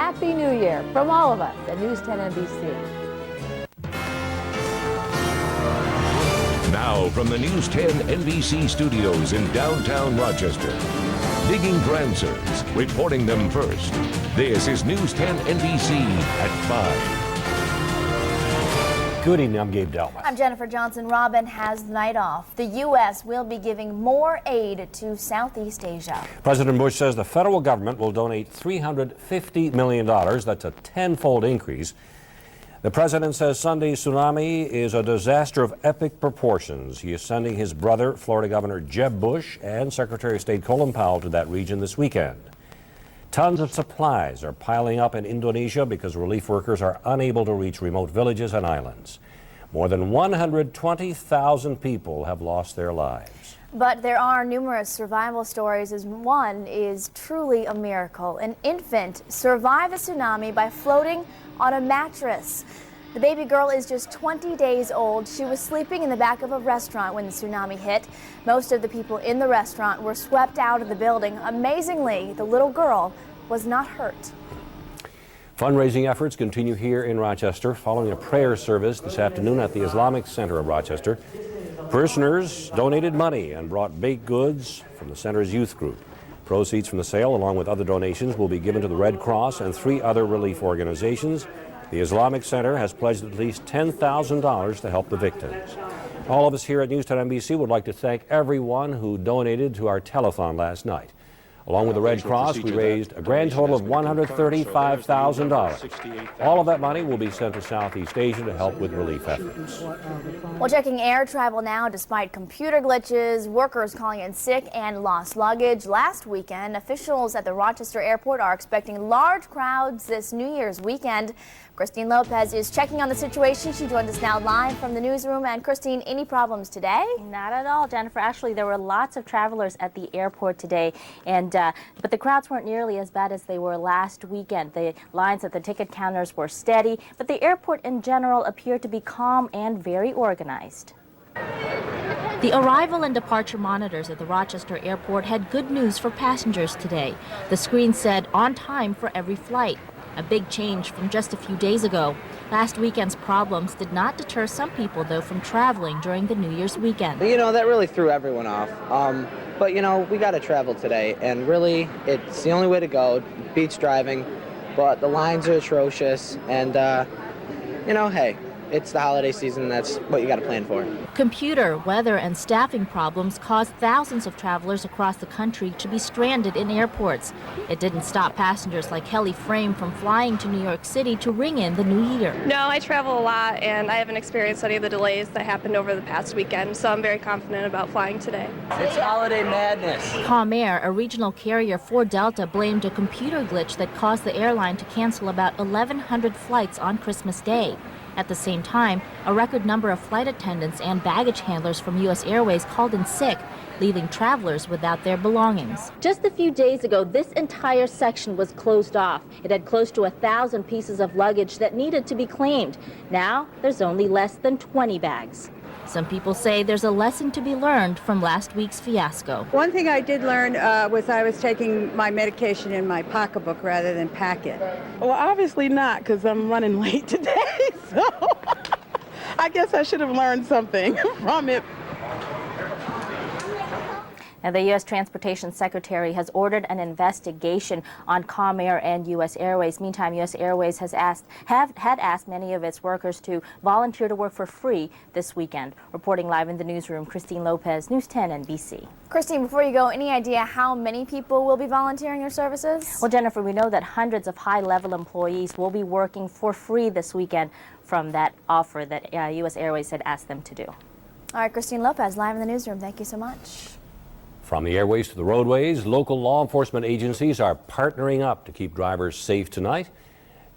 Happy New Year from all of us at News 10 NBC. Now from the News 10 NBC studios in downtown Rochester, digging for answers, reporting them first. This is News 10 NBC at 5. Good evening, I'm Gabe Dalmath. I'm Jennifer Johnson. Robin has the night off. The U.S. will be giving more aid to Southeast Asia. President Bush says the federal government will donate $350 million. That's a tenfold increase. The president says Sunday's tsunami is a disaster of epic proportions. He is sending his brother, Florida Governor Jeb Bush, and Secretary of State Colin Powell to that region this weekend. Tons of supplies are piling up in Indonesia because relief workers are unable to reach remote villages and islands. More than 120,000 people have lost their lives. But there are numerous survival stories, as one is truly a miracle. An infant survived the tsunami by floating on a mattress. The baby girl is just 20 days old. She was sleeping in the back of a restaurant when the tsunami hit. Most of the people in the restaurant were swept out of the building. Amazingly, the little girl was not hurt. Fundraising efforts continue here in Rochester following a prayer service this afternoon at the Islamic Center of Rochester. Parishioners donated money and brought baked goods from the center's youth group. Proceeds from the sale, along with other donations, will be given to the Red Cross and 3 other relief organizations. The Islamic Center has pledged at least $10,000 to help the victims. All of us here at News 10 NBC would like to thank everyone who donated to our telethon last night. Along with the Red Cross, we raised a grand total of $135,000. All of that money will be sent to Southeast Asia to help with relief efforts. Well, checking air travel now, despite computer glitches, workers calling in sick and lost luggage. Last weekend, officials at the Rochester airport are expecting large crowds this New Year's weekend. Christine Lopez is checking on the situation. She joins us now live from the newsroom. And Christine, any problems today? Not at all, Jennifer. Actually, there were lots of travelers at the airport today, but the crowds weren't nearly as bad as they were last weekend. The lines at the ticket counters were steady, but the airport in general appeared to be calm and very organized. The arrival and departure monitors at the Rochester airport had good news for passengers today. The screen said on time for every flight. A big change from just a few days ago. Last weekend's problems did not deter some people, though, from traveling during the New Year's weekend. You know, that really threw everyone off. But, you know, we got to travel today, and really, it's the only way to go, beach driving. But the lines are atrocious, and, you know, hey, it's the holiday season. That's what you got to plan for. Computer, weather, and staffing problems caused thousands of travelers across the country to be stranded in airports. It didn't stop passengers like Kelly Frame from flying to New York City to ring in the new year. No, I travel a lot, and I haven't experienced any of the delays that happened over the past weekend, so I'm very confident about flying today. It's holiday madness. Comair, a regional carrier for Delta, blamed a computer glitch that caused the airline to cancel about 1,100 flights on Christmas Day. At the same time, a record number of flight attendants and baggage handlers from U.S. Airways called in sick, leaving travelers without their belongings. Just a few days ago, this entire section was closed off. It had close to 1,000 pieces of luggage that needed to be claimed. Now, there's only less than 20 bags. Some people say there's a lesson to be learned from last week's fiasco. One thing I did learn was I was taking my medication in my pocketbook rather than pack it. Well, obviously not, because I'm running late today, so I guess I should have learned something from it. And the U.S. Transportation Secretary has ordered an investigation on Comair and U.S. Airways. Meantime, U.S. Airways had asked many of its workers to volunteer to work for free this weekend. Reporting live in the newsroom, Christine Lopez, News 10 NBC. Christine, before you go, any idea how many people will be volunteering their services? Well, Jennifer, we know that hundreds of high-level employees will be working for free this weekend from that offer that U.S. Airways had asked them to do. All right, Christine Lopez, live in the newsroom. Thank you so much. From the airways to the roadways, local law enforcement agencies are partnering up to keep drivers safe tonight.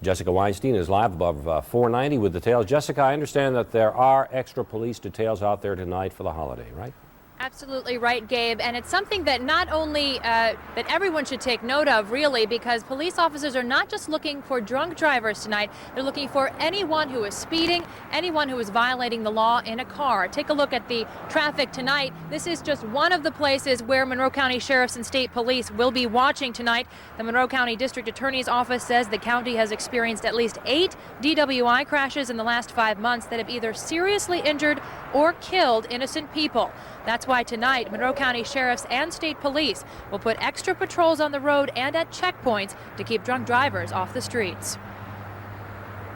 Jessica Weinstein is live above 490 with details. Jessica, I understand that there are extra police details out there tonight for the holiday, right? Absolutely right, Gabe, and it's something that not only that everyone should take note of, really, because police officers are not just looking for drunk drivers tonight. They're looking for anyone who is speeding, anyone who is violating the law in a car. Take a look at the traffic tonight. This is just one of the places where Monroe County Sheriffs and State Police will be watching tonight. The Monroe County District Attorney's Office says the county has experienced at least 8 DWI crashes in the last 5 months that have either seriously injured or killed innocent people. That's why tonight, Monroe County Sheriffs and State Police will put extra patrols on the road and at checkpoints to keep drunk drivers off the streets.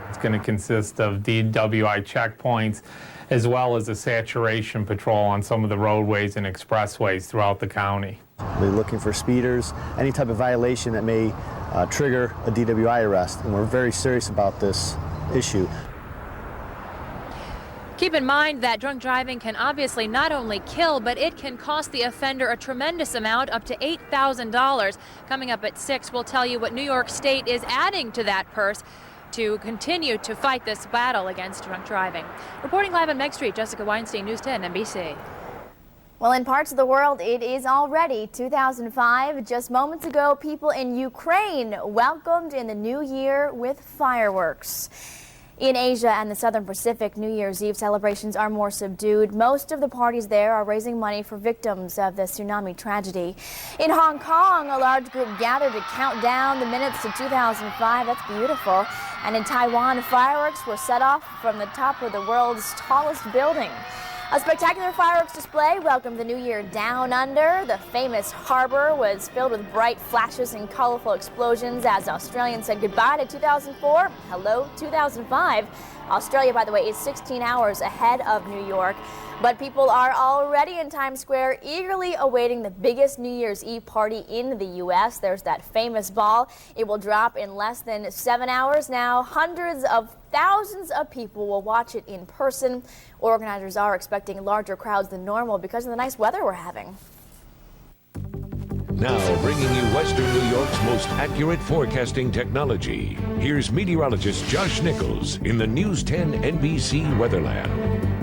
It's going to consist of DWI checkpoints as well as a saturation patrol on some of the roadways and expressways throughout the county. We're looking for speeders, any type of violation that may trigger a DWI arrest, and we're very serious about this issue. Keep in mind that drunk driving can obviously not only kill, but it can cost the offender a tremendous amount, up to $8,000. Coming up at 6, we'll tell you what New York State is adding to that purse to continue to fight this battle against drunk driving. Reporting live on Meg Street, Jessica Weinstein, News 10 NBC. Well, in parts of the world, it is already 2005. Just moments ago, people in Ukraine welcomed in the new year with fireworks. In Asia and the Southern Pacific, New Year's Eve celebrations are more subdued. Most of the parties there are raising money for victims of the tsunami tragedy. In Hong Kong, a large group gathered to count down the minutes to 2005. That's beautiful. And in Taiwan, fireworks were set off from the top of the world's tallest building. A spectacular fireworks display welcomed the new year down under. The famous harbor was filled with bright flashes and colorful explosions as Australians said goodbye to 2004. Hello, 2005. Australia, by the way, is 16 hours ahead of New York. But people are already in Times Square eagerly awaiting the biggest New Year's Eve party in the U.S. There's that famous ball. It will drop in less than 7 hours now. Hundreds of thousands of people will watch it in person. Organizers are expecting larger crowds than normal because of the nice weather we're having. Now bringing you Western New York's most accurate forecasting technology. Here's meteorologist Josh Nichols in the News 10 NBC Weatherland.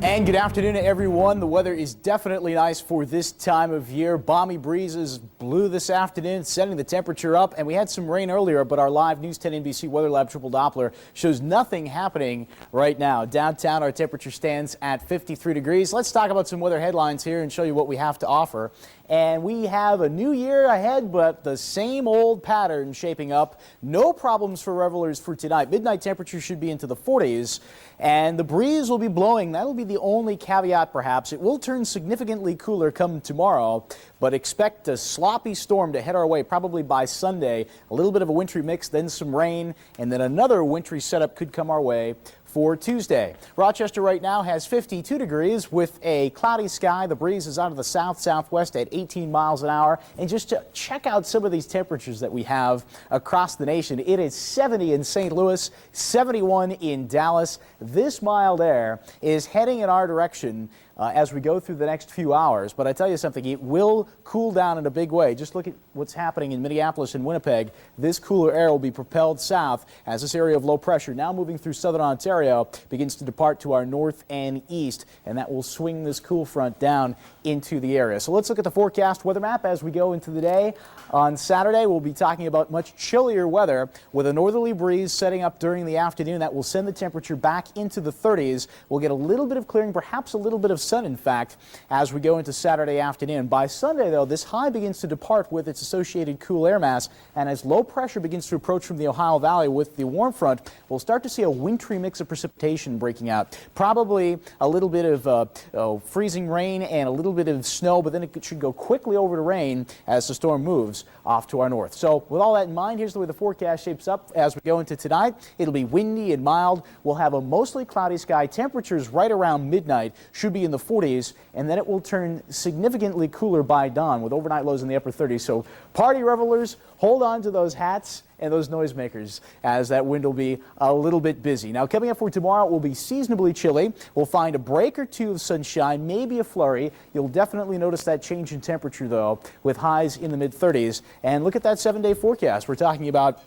And good afternoon to everyone. The weather is definitely nice for this time of year. Balmy breezes blew this afternoon, setting the temperature up, and we had some rain earlier, but our live News 10 NBC Weather Lab Triple Doppler shows nothing happening right now. Downtown, our temperature stands at 53 degrees. Let's talk about some weather headlines here and show you what we have to offer. And we have a new year ahead, but the same old pattern shaping up. No problems for revelers for tonight. Midnight temperature should be into the 40s, and the breeze will be blowing. That'll be the only caveat, perhaps. It will turn significantly cooler come tomorrow, but expect a sloppy storm to head our way probably by Sunday. A little bit of a wintry mix, then some rain, and then another wintry setup could come our way for Tuesday. Rochester right now has 52 degrees with a cloudy sky. The breeze is out of the south-southwest at 18 miles an hour. And just to check out some of these temperatures that we have across the nation, it is 70 in St. Louis, 71 in Dallas. This mild air is heading in our direction as we go through the next few hours. But I tell you something, it will cool down in a big way. Just look at what's happening in Minneapolis and Winnipeg. This cooler air will be propelled south as this area of low pressure, now moving through southern Ontario, begins to depart to our north and east, and that will swing this cool front down into the area. So let's look at the forecast weather map as we go into the day. On Saturday, we'll be talking about much chillier weather with a northerly breeze setting up during the afternoon. That will send the temperature back into the 30s. We'll get a little bit of clearing, perhaps a little bit of sun, in fact, as we go into Saturday afternoon. By Sunday, though, this high begins to depart with its associated cool air mass, and as low pressure begins to approach from the Ohio Valley with the warm front, we'll start to see a wintry mix of precipitation breaking out. Probably a little bit of freezing rain and a little bit of snow, but then it should go quickly over to rain as the storm moves off to our north. So with all that in mind, here's the way the forecast shapes up as we go into tonight. It'll be windy and mild. We'll have a mostly cloudy sky. Temperatures right around midnight should be in the 40s, and then it will turn significantly cooler by dawn with overnight lows in the upper 30s. So party revelers, hold on to those hats and those noisemakers as that wind will be a little bit busy. Now, coming up for tomorrow, it will be seasonably chilly. We'll find a break or two of sunshine, maybe a flurry. You'll definitely notice that change in temperature, though, with highs in the mid-30s. And look at that 7-day forecast. We're talking about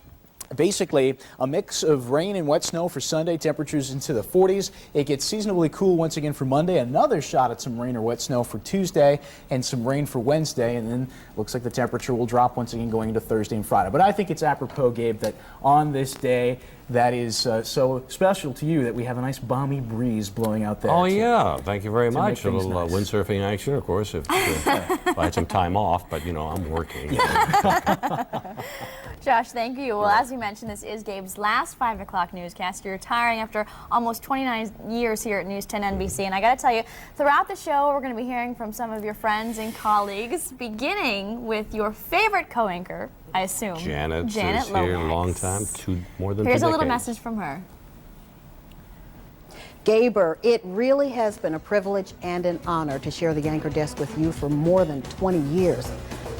Basically, a mix of rain and wet snow for Sunday, temperatures into the 40s. It gets seasonably cool once again for Monday. Another shot at some rain or wet snow for Tuesday and some rain for Wednesday. And then looks like the temperature will drop once again going into Thursday and Friday. But I think it's apropos, Gabe, that on this day that is so special to you that we have a nice balmy breeze blowing out there. Oh, yeah. Thank you very much. A little windsurfing action, of course, if I had some time off, but, you know, I'm working. Josh, thank you. Well, as you mentioned, this is Gabe's last 5 o'clock newscast. You're retiring after almost 29 years here at News 10 NBC. And I got to tell you, throughout the show, we're going to be hearing from some of your friends and colleagues, beginning with your favorite co-anchor, I assume. Janet is here a long time, more than 2 decades. Here's a little message from her. Gaber, it really has been a privilege and an honor to share the anchor desk with you for more than 20 years.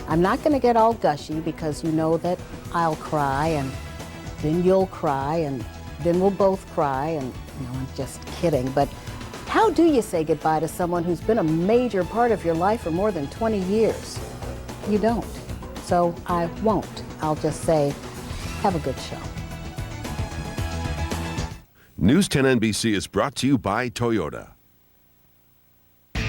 I'm not going to get all gushy because you know that I'll cry and then you'll cry and then we'll both cry, and you know, I'm just kidding. But how do you say goodbye to someone who's been a major part of your life for more than 20 years? You don't. So I won't. I'll just say, have a good show. News 10 NBC is brought to you by Toyota.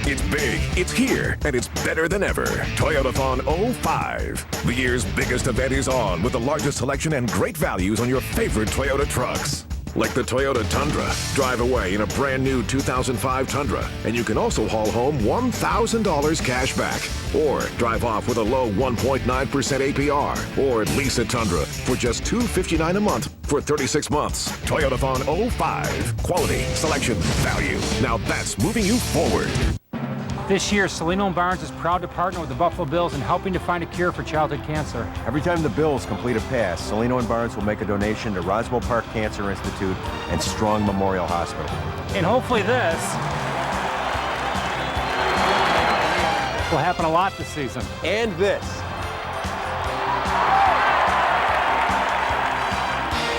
It's big, it's here, and it's better than ever. Toyotathon 05. The year's biggest event is on with the largest selection and great values on your favorite Toyota trucks. Like the Toyota Tundra. Drive away in a brand new 2005 Tundra, and you can also haul home $1,000 cash back. Or drive off with a low 1.9% APR. Or lease a Tundra for just $259 a month for 36 months. Toyotathon 05. Quality, selection, value. Now that's moving you forward. This year, Salino & Barnes is proud to partner with the Buffalo Bills in helping to find a cure for childhood cancer. Every time the Bills complete a pass, Salino & Barnes will make a donation to Roswell Park Cancer Institute and Strong Memorial Hospital. And hopefully this will happen a lot this season. And this.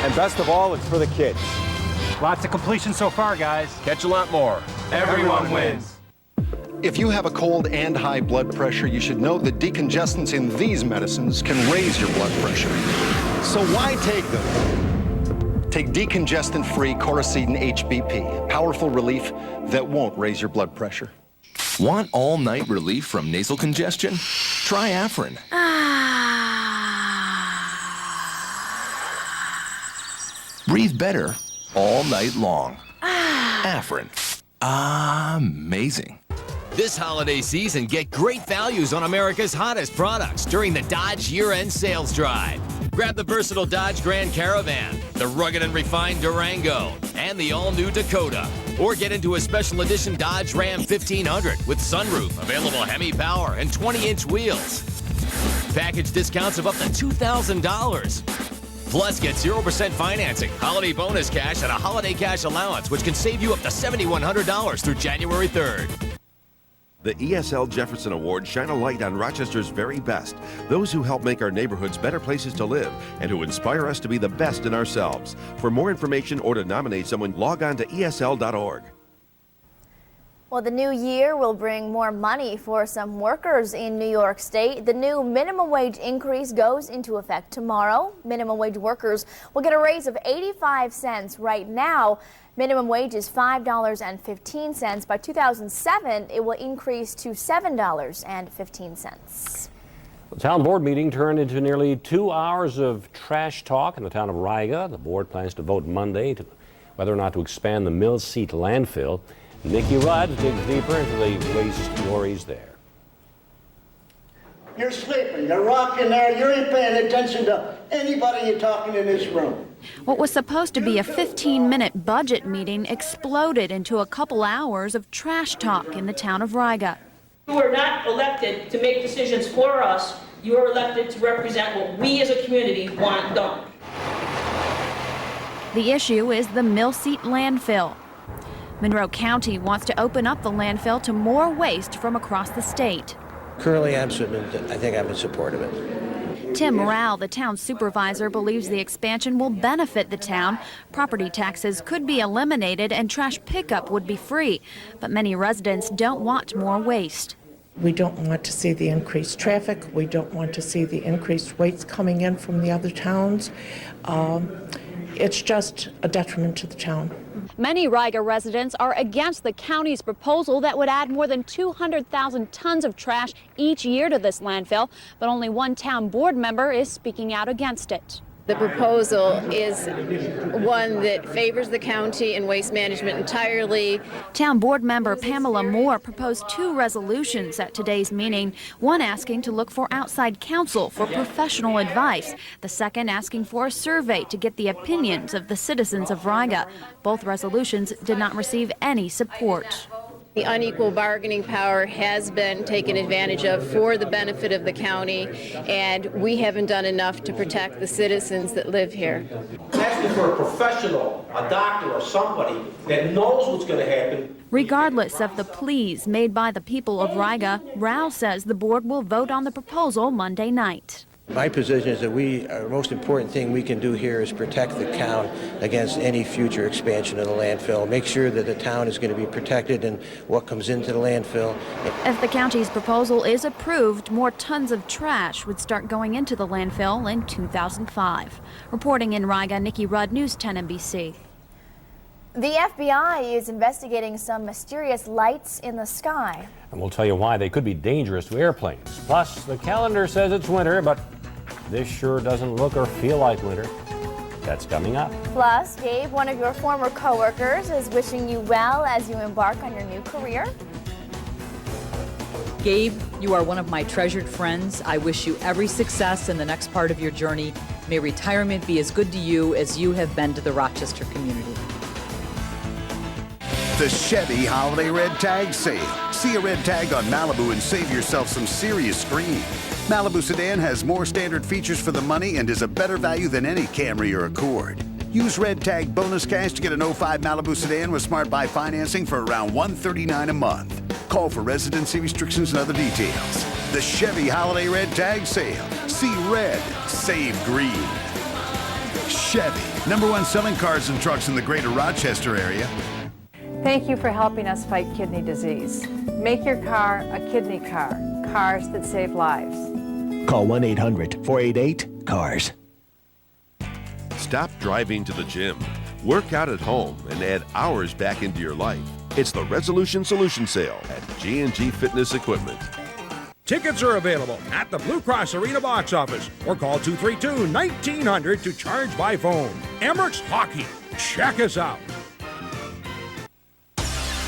And best of all, it's for the kids. Lots of completion so far, guys. Catch a lot more. Everyone wins. If you have a cold and high blood pressure, you should know that decongestants in these medicines can raise your blood pressure. So why take them? Take decongestant-free Coricidin HBP, powerful relief that won't raise your blood pressure. Want all-night relief from nasal congestion? Try Afrin. Breathe better all night long. Afrin. Amazing. This holiday season, get great values on America's hottest products during the Dodge year-end sales drive. Grab the versatile Dodge Grand Caravan, the rugged and refined Durango, and the all-new Dakota. Or get into a special edition Dodge Ram 1500 with sunroof, available Hemi power, and 20-inch wheels. Package discounts of up to $2,000. Plus, get 0% financing, holiday bonus cash, and a holiday cash allowance, which can save you up to $7,100 through January 3rd. The ESL Jefferson Awards shine a light on Rochester's very best, those who help make our neighborhoods better places to live and who inspire us to be the best in ourselves. For more information or to nominate someone, log on to ESL.org. Well, the new year will bring more money for some workers in New York State. The new minimum wage increase goes into effect tomorrow. Minimum wage workers will get a raise of 85 cents right now. Minimum wage is $5.15. By 2007, it will increase to $7.15. The town board meeting turned into nearly 2 hours of trash talk in the town of Riga. The board plans to vote Monday to whether or not to expand the Mill Seat landfill. Nikki Rudd digs deeper into the waste lorries there. You're sleeping. You're rocking there. You ain't paying attention to anybody you're talking in this room. What was supposed to be a 15-minute budget meeting exploded into a couple hours of trash talk in the town of Riga. You were not elected to make decisions for us. You were elected to represent what we as a community want done. The issue is the Mill Seat landfill. Monroe County wants to open up the landfill to more waste from across the state. Currently, I think I'm in support of it. Tim Morale, the town supervisor, believes the expansion will benefit the town. Property taxes could be eliminated and trash pickup would be free. But many residents don't want more waste. We don't want to see the increased traffic. We don't want to see the increased weights coming in from the other towns. It's just a detriment to the town. Many Riga residents are against the county's proposal that would add more than 200,000 tons of trash each year to this landfill, but only one town board member is speaking out against it. The proposal is one that favors the county and waste management entirely. Town board member Pamela Moore proposed 2 resolutions at today's meeting, one asking to look for outside counsel for professional advice, the second asking for a survey to get the opinions of the citizens of Riga. Both resolutions did not receive any support. The unequal bargaining power has been taken advantage of for the benefit of the county, and we haven't done enough to protect the citizens that live here. Asking for a professional, a doctor or somebody that knows what's going to happen. Regardless of the pleas made by the people of Riga, Rao says the board will vote on the proposal Monday night. My position is that the most important thing we can do here is protect the town against any future expansion of the landfill. Make sure that the town is going to be protected in what comes into the landfill. If the county's proposal is approved, more tons of trash would start going into the landfill in 2005. Reporting in Riga, Nikki Rudd, News 10 NBC. The FBI is investigating some mysterious lights in the sky. And we'll tell you why they could be dangerous to airplanes. Plus, the calendar says it's winter, but this sure doesn't look or feel like winter. That's coming up. Plus, Gabe, one of your former co-workers, is wishing you well as you embark on your new career. Gabe, you are one of my treasured friends. I wish you every success in the next part of your journey. May retirement be as good to you as you have been to the Rochester community. The Chevy Holiday Red Tag Sale. See a red tag on Malibu and save yourself some serious screen. Malibu sedan has more standard features for the money and is a better value than any Camry or Accord. Use red tag bonus cash to get an 05 Malibu sedan with Smart Buy financing for around $139 a month. Call for residency restrictions and other details. The Chevy Holiday Red Tag Sale. See red, save green. Chevy, #1 selling cars and trucks in the greater Rochester area. Thank you for helping us fight kidney disease. Make your car a kidney car. Cars that save lives. Call 1-800-488-CARS. Stop driving to the gym. Work out at home and add hours back into your life. It's the Resolution Solution Sale at G&G Fitness Equipment. Tickets are available at the Blue Cross Arena box office or call 232-1900 to charge by phone. Emirates Hockey. Check us out.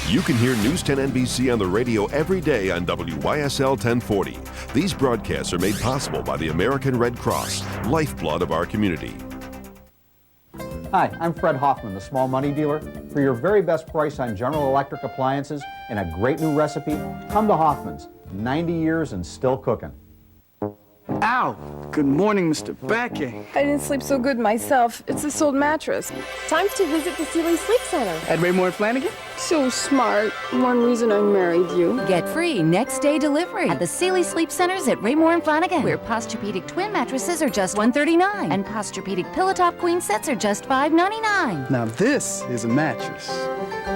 You can hear News 10 NBC on the radio every day on WYSL 1040. These broadcasts are made possible by the American Red Cross, lifeblood of our community. Hi, I'm Fred Hoffman, the small money dealer. For your very best price on General Electric appliances and a great new recipe, come to Hoffman's. 90 years and still cooking. Ow! Good morning, Mr. Becky. I didn't sleep so good myself. It's this old mattress. Time to visit the Sealy Sleep Center. At Raymore and Flanagan? So smart. One reason I married you. Get free next day delivery at the Sealy Sleep Centers at Raymore and Flanagan, where Posturepedic twin mattresses are just $139 and Posturepedic pillow top queen sets are just $599. Now this is a mattress.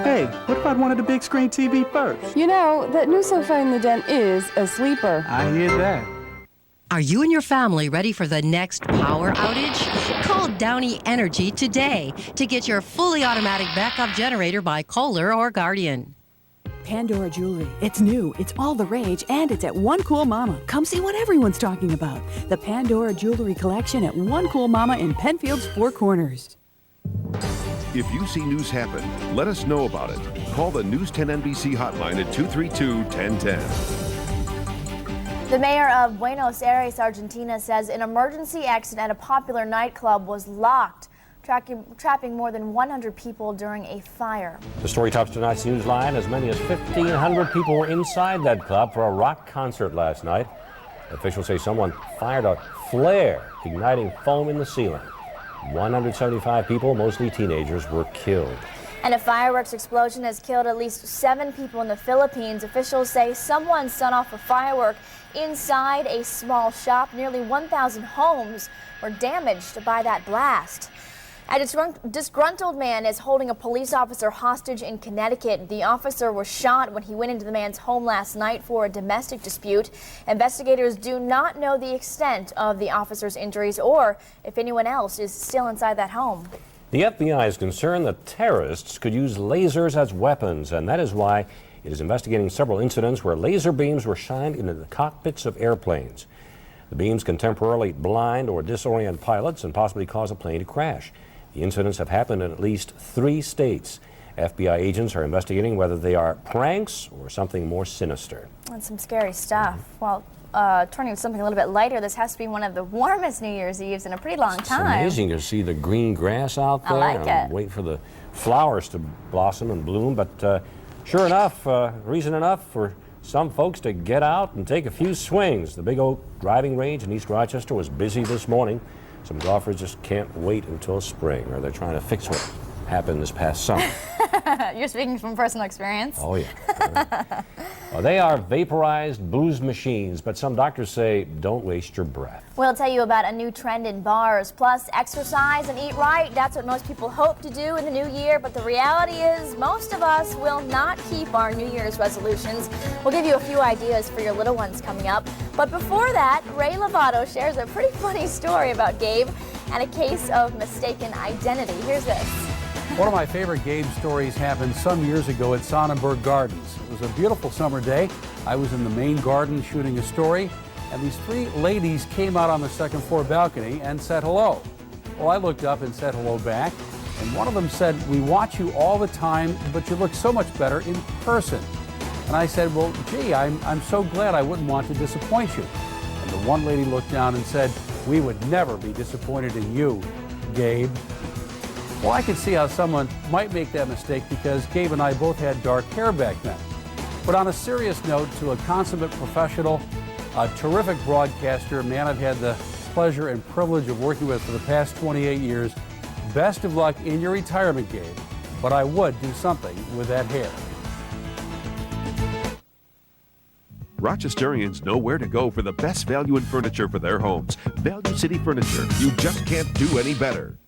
Hey, what about one of the big screen TV first? You know, that new sofa in the den is a sleeper. I hear that. Are you and your family ready for the next power outage? Call Downey Energy today to get your fully automatic backup generator by Kohler or Guardian. Pandora Jewelry. It's new, it's all the rage, and it's at One Cool Mama. Come see what everyone's talking about. The Pandora Jewelry Collection at One Cool Mama in Penfield's Four Corners. If you see news happen, let us know about it. Call the News 10 NBC hotline at 232-1010. The mayor of Buenos Aires, Argentina, says an emergency exit at a popular nightclub was locked, trapping more than 100 people during a fire. The story tops tonight's Newsline. As many as 1,500 people were inside that club for a rock concert last night. Officials say someone fired a flare, igniting foam in the ceiling. 175 people, mostly teenagers, were killed. And a fireworks explosion has killed at least 7 people in the Philippines. Officials say someone set off a firework inside a small shop. Nearly 1,000 homes were damaged by that blast. A disgruntled man is holding a police officer hostage in Connecticut. The officer was shot when he went into the man's home last night for a domestic dispute. Investigators do not know the extent of the officer's injuries or if anyone else is still inside that home. The FBI is concerned that terrorists could use lasers as weapons, and that is why it is investigating several incidents where laser beams were shined into the cockpits of airplanes. The beams can temporarily blind or disorient pilots and possibly cause a plane to crash. The incidents have happened in at least 3 states. FBI agents are investigating whether they are pranks or something more sinister. That's some scary stuff. Well, turning to something a little bit lighter, this has to be one of the warmest New Year's Eves in a pretty long time. It's amazing to see the green grass out there. I like it. Wait for the flowers to blossom and bloom, but sure enough, reason enough for some folks to get out and take a few swings. The Big Oak driving range in East Rochester was busy this morning. Some golfers just can't wait until spring, or they're trying to fix what happened this past summer. You're speaking from personal experience. Oh, yeah. Well, they are vaporized booze machines, but some doctors say don't waste your breath. We'll tell you about a new trend in bars. Plus, exercise and eat right. That's what most people hope to do in the new year, but the reality is most of us will not keep our New Year's resolutions. We'll give you a few ideas for your little ones coming up. But before that, Ray Lovato shares a pretty funny story about Gabe and a case of mistaken identity. Here's this. One of my favorite Gabe stories happened some years ago at Sonnenberg Gardens. It was a beautiful summer day. I was in the main garden shooting a story, and these 3 ladies came out on the second floor balcony and said hello. Well, I looked up and said hello back, and one of them said, "We watch you all the time, but you look so much better in person." And I said, "Well, gee, I'm so glad. I wouldn't want to disappoint you." And the one lady looked down and said, "We would never be disappointed in you, Gabe." Well, I could see how someone might make that mistake because Gabe and I both had dark hair back then. But on a serious note, to a consummate professional, a terrific broadcaster, a man I've had the pleasure and privilege of working with for the past 28 years, best of luck in your retirement, Gabe. But I would do something with that hair. Rochesterians know where to go for the best value in furniture for their homes. Value City Furniture. You just can't do any better.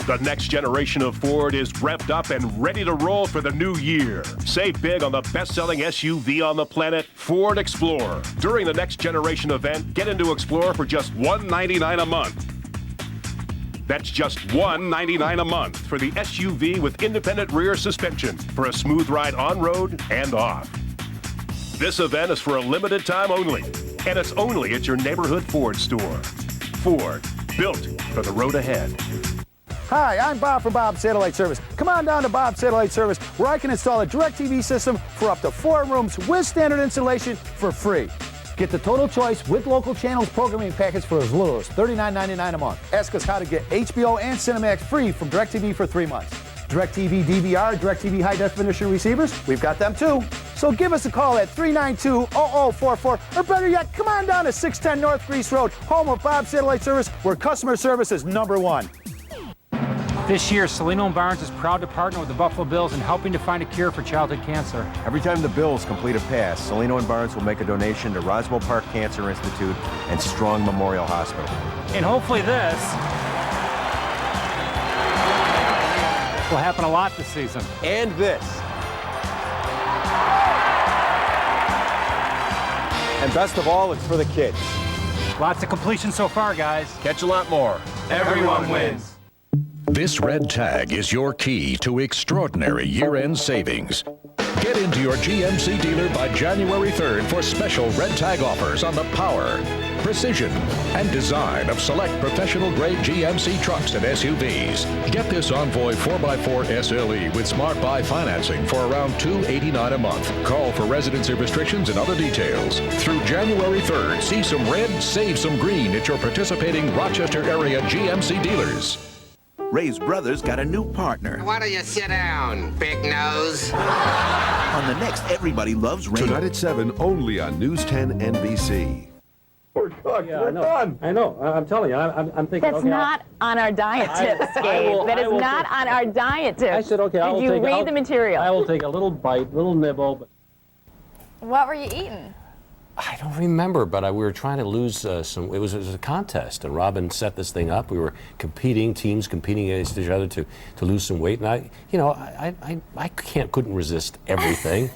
The next generation of Ford is revved up and ready to roll for the new year. Save big on the best-selling SUV on the planet, Ford Explorer. During the Next Generation event, get into Explorer for just $199 a month. That's just $199 a month for the SUV with independent rear suspension for a smooth ride on-road and off. This event is for a limited time only, and it's only at your neighborhood Ford store. Ford, built for the road ahead. Hi, I'm Bob from Bob's Satellite Service. Come on down to Bob's Satellite Service where I can install a DirecTV system for up to 4 rooms with standard installation for free. Get the total choice with local channels programming package for as little as $39.99 a month. Ask us how to get HBO and Cinemax free from DirecTV for 3 months. DirecTV DVR, DirecTV High Definition receivers, we've got them too. So give us a call at 392-0044, or better yet, come on down to 610 North Greece Road, home of Bob's Satellite Service, where customer service is #1. This year, Celino & Barnes is proud to partner with the Buffalo Bills in helping to find a cure for childhood cancer. Every time the Bills complete a pass, Celino & Barnes will make a donation to Roswell Park Cancer Institute and Strong Memorial Hospital. And hopefully this will happen a lot this season. And this. And best of all, it's for the kids. Lots of completion so far, guys. Catch a lot more. Everyone wins. This red tag is your key to extraordinary year-end savings. Get into your GMC dealer by January 3rd for special red tag offers on the power, precision, and design of select professional-grade GMC trucks and SUVs. Get this Envoy 4x4 SLE with Smart Buy financing for around $289 a month. Call for residency restrictions and other details. Through January 3rd, see some red, save some green at your participating Rochester area GMC dealers. Ray's brothers got a new partner. Why don't you sit down, big nose? On the next Everybody Loves Raymond. Tonight at 7, only on News 10 NBC. We're cooked. We're done. I know. I'm telling you. I'm thinking. That's not on our diet tips, Gabe. That is not on our diet tips. I said, okay. Did you read the material? I will take a little bite, little nibble. But What were you eating? I don't remember, but we were trying to lose some. It was a contest, and Robin set this thing up. We were teams competing against each other to lose some weight, and I couldn't resist everything,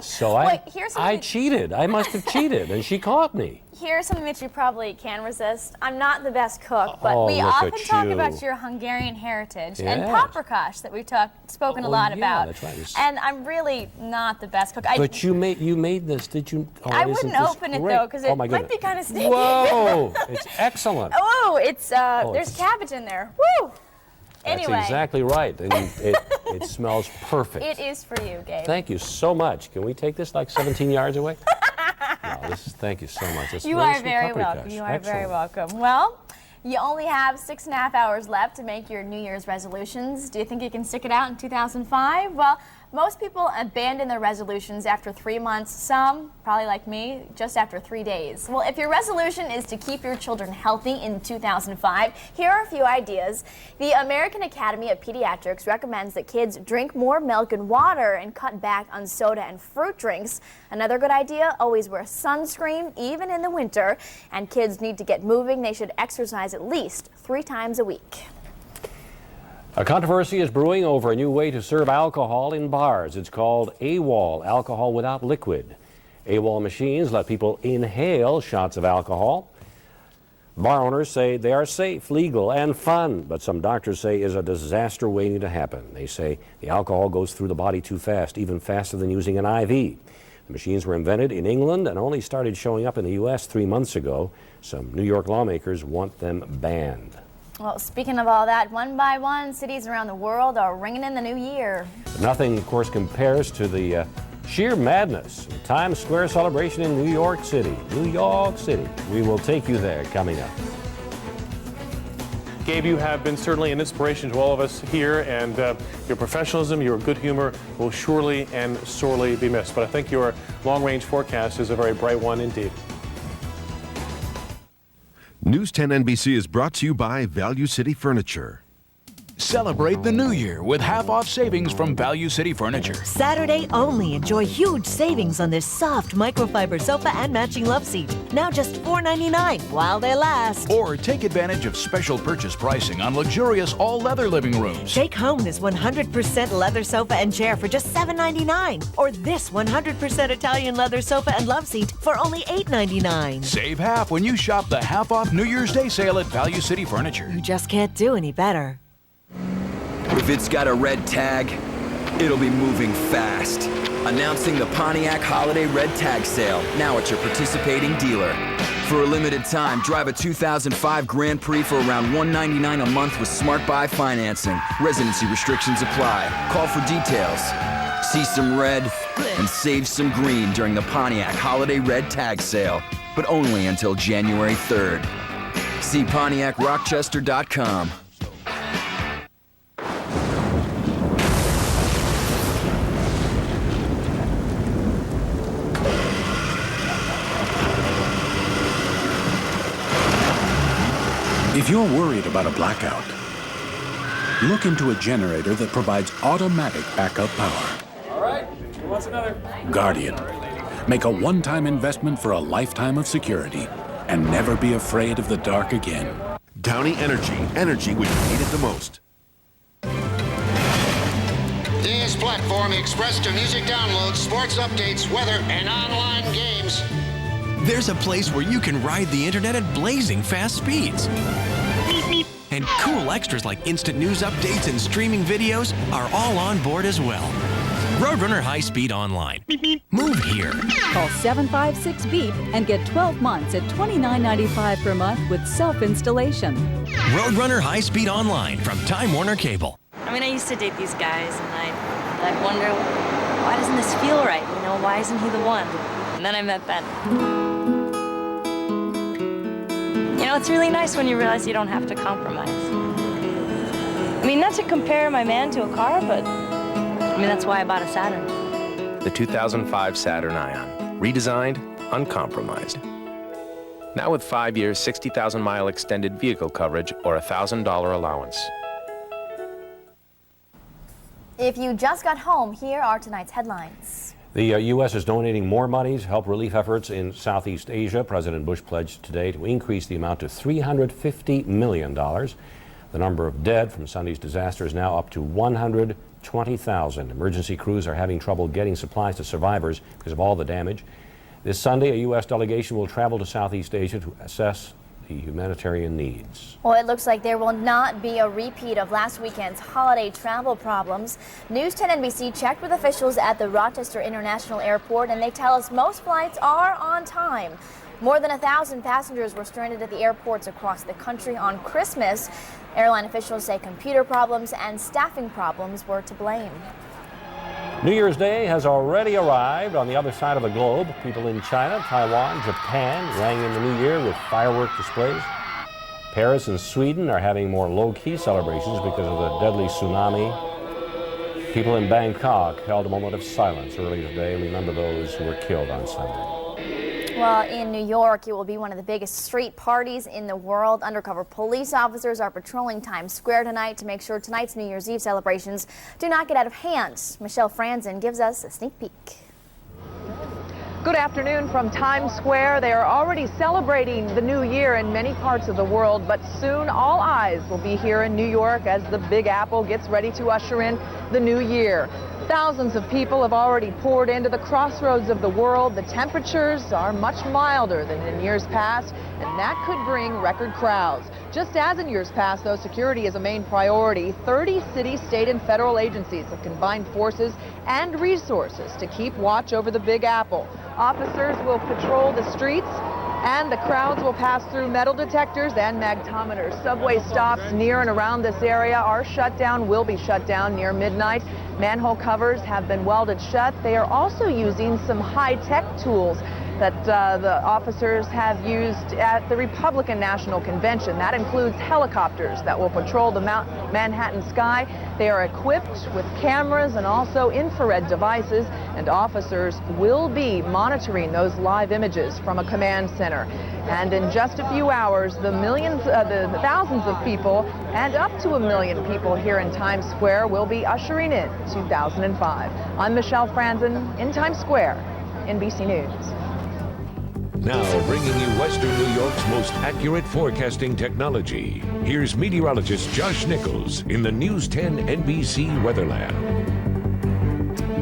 so I cheated. I must have cheated, and she caught me. Here's something that you probably can resist. I'm not the best cook, but we often talk about your Hungarian heritage and paprikash that we've spoken a lot about. That's right. And I'm really not the best cook. But you made this, did you? Oh, I wouldn't open it though, because it might be kind of stinky. Whoa! It's excellent. Oh, there's cabbage in there. Woo! Anyway. That's exactly right. And it smells perfect. It is for you, Gabe. Thank you so much. Can we take this like 17 yards away? No, thank you so much. You are very welcome. You are very welcome. Well, you only have 6.5 hours left to make your New Year's resolutions. Do you think you can stick it out in 2005? Well, most people abandon their resolutions after 3 months. Some, probably like me, just after 3 days. Well, if your resolution is to keep your children healthy in 2005, here are a few ideas. The American Academy of Pediatrics recommends that kids drink more milk and water and cut back on soda and fruit drinks. Another good idea, always wear sunscreen, even in the winter. And kids need to get moving. They should exercise at least 3 times a week. A controversy is brewing over a new way to serve alcohol in bars. It's called AWOL, alcohol without liquid. AWOL machines let people inhale shots of alcohol. Bar owners say they are safe, legal, and fun, but some doctors say is a disaster waiting to happen. They say the alcohol goes through the body too fast, even faster than using an IV. The machines were invented in England and only started showing up in the U.S. 3 months ago. Some New York lawmakers want them banned. Well, speaking of all that, one by one, cities around the world are ringing in the new year. Nothing, of course, compares to the sheer madness of Times Square celebration in New York City. New York City. We will take you there coming up. Gabe, you have been certainly an inspiration to all of us here, and your professionalism, your good humor will surely and sorely be missed. But I think your long-range forecast is a very bright one indeed. News 10 NBC is brought to you by Value City Furniture. Celebrate the new year with half-off savings from Value City Furniture. Saturday only. Enjoy huge savings on this soft microfiber sofa and matching love seat. Now just $4.99 while they last. Or take advantage of special purchase pricing on luxurious all-leather living rooms. Take home this 100% leather sofa and chair for just $7.99. Or this 100% Italian leather sofa and love seat for only $8.99. Save half when you shop the half-off New Year's Day sale at Value City Furniture. You just can't do any better. If it's got a red tag, it'll be moving fast. Announcing the Pontiac Holiday Red Tag Sale, now at your participating dealer. For a limited time, drive a 2005 Grand Prix for around $199 a month with Smart Buy financing. Residency restrictions apply. Call for details. See some red and save some green during the Pontiac Holiday Red Tag Sale, but only until January 3rd. See PontiacRochester.com. If you're worried about a blackout, look into a generator that provides automatic backup power. All right, who wants another? Guardian. Make a one-time investment for a lifetime of security and never be afraid of the dark again. Downey Energy. Energy when you need it the most. This platform express to music downloads, sports updates, weather, and online games. There's a place where you can ride the internet at blazing fast speeds. And cool extras like instant news updates and streaming videos are all on board as well. Roadrunner High Speed Online. Move here. Call 756-BEEP and get 12 months at $29.95 per month with self-installation. Roadrunner High Speed Online from Time Warner Cable. I mean, I used to date these guys, and I'd wonder, why doesn't this feel right? You know, why isn't he the one? And then I met Ben. You know, it's really nice when you realize you don't have to compromise. I mean, not to compare my man to a car, but I mean, that's why I bought a Saturn. The 2005 Saturn Ion. Redesigned, uncompromised. Now with 5 years, 60,000-mile extended vehicle coverage or a $1,000 allowance. If you just got home, here are tonight's headlines. The U.S. is donating more money to help relief efforts in Southeast Asia. President Bush pledged today to increase the amount to $350 million. The number of dead from Sunday's disaster is now up to 120,000. Emergency crews are having trouble getting supplies to survivors because of all the damage. This Sunday, a U.S. delegation will travel to Southeast Asia to assess the humanitarian needs. Well, it looks like there will not be a repeat of last weekend's holiday travel problems. News 10 NBC checked with officials at the Rochester International Airport, and they tell us most flights are on time. More than 1,000 passengers were stranded at the airports across the country on Christmas. Airline officials say computer problems and staffing problems were to blame. New Year's Day has already arrived on the other side of the globe. People in China, Taiwan, Japan rang in the new year with firework displays. Paris and Sweden are having more low-key celebrations because of the deadly tsunami. People in Bangkok held a moment of silence earlier today and remember those who were killed on Sunday. Well, in New York, it will be one of the biggest street parties in the world. Undercover police officers are patrolling Times Square tonight to make sure tonight's New Year's Eve celebrations do not get out of hand. Michelle Franzen gives us a sneak peek. Good afternoon from Times Square. They are already celebrating the new year in many parts of the world, but soon all eyes will be here in New York as the Big Apple gets ready to usher in the new year. Thousands of people have already poured into the crossroads of the world. The temperatures are much milder than in years past, and that could bring record crowds. Just as in years past, though, security is a main priority. 30 city, state, and federal agencies have combined forces and resources to keep watch over the Big Apple. Officers will patrol the streets, and the crowds will pass through metal detectors and magnetometers. Subway stops near and around this area are shut down, will be shut down near midnight. Manhole covers have been welded shut. They are also using some high-tech tools that the officers have used at the Republican National Convention. That includes helicopters that will patrol the Manhattan sky. They are equipped with cameras and also infrared devices, and officers will be monitoring those live images from a command center. And in just a few hours, the thousands of people and up to 1 million people here in Times Square will be ushering in 2005. I'm Michelle Franzen in Times Square, NBC News. Now bringing you Western New York's most accurate forecasting technology. Here's meteorologist Josh Nichols in the News 10 NBC Weatherland.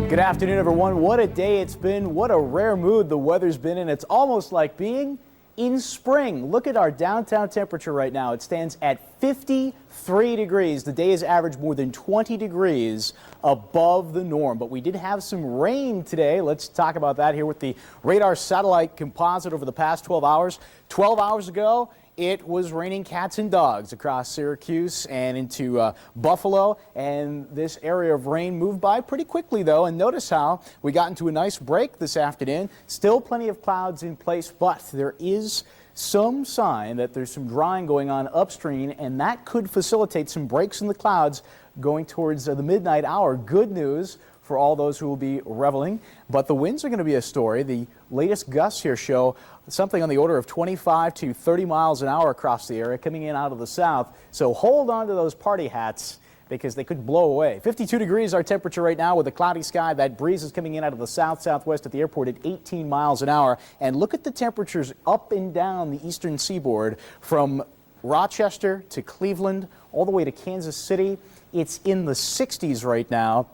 Good afternoon, everyone. What a day it's been. What a rare mood the weather's been in. It's almost like being in spring. Look at our downtown temperature right now. It stands at 53 degrees. The day has averaged more than 20 degrees above the norm, but we did have some rain today. Let's talk about that here with the radar satellite composite over the past 12 hours. 12 hours ago, it was raining cats and dogs across Syracuse and into Buffalo, and this area of rain moved by pretty quickly, though. And notice how we got into a nice break this afternoon. Still plenty of clouds in place, but there is some sign that there's some drying going on upstream, and that could facilitate some breaks in the clouds going towards the midnight hour. Good news for all those who will be reveling, but the winds are going to be a story. The latest gusts here show something on the order of 25 to 30 miles an hour across the area coming in out of the south. So hold on to those party hats because they could blow away. 52 degrees our temperature right now with a cloudy sky. That breeze is coming in out of the south-southwest at the airport at 18 miles an hour. And look at the temperatures up and down the eastern seaboard from Rochester to Cleveland all the way to Kansas City. It's in the 60s right now.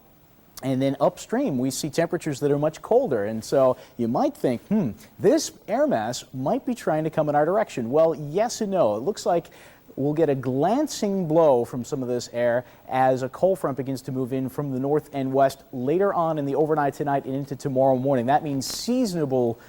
And then upstream, we see temperatures that are much colder. And so you might think, this air mass might be trying to come in our direction. Well, yes and no. It looks like we'll get a glancing blow from some of this air as a cold front begins to move in from the north and west later on in the overnight tonight and into tomorrow morning. That means seasonable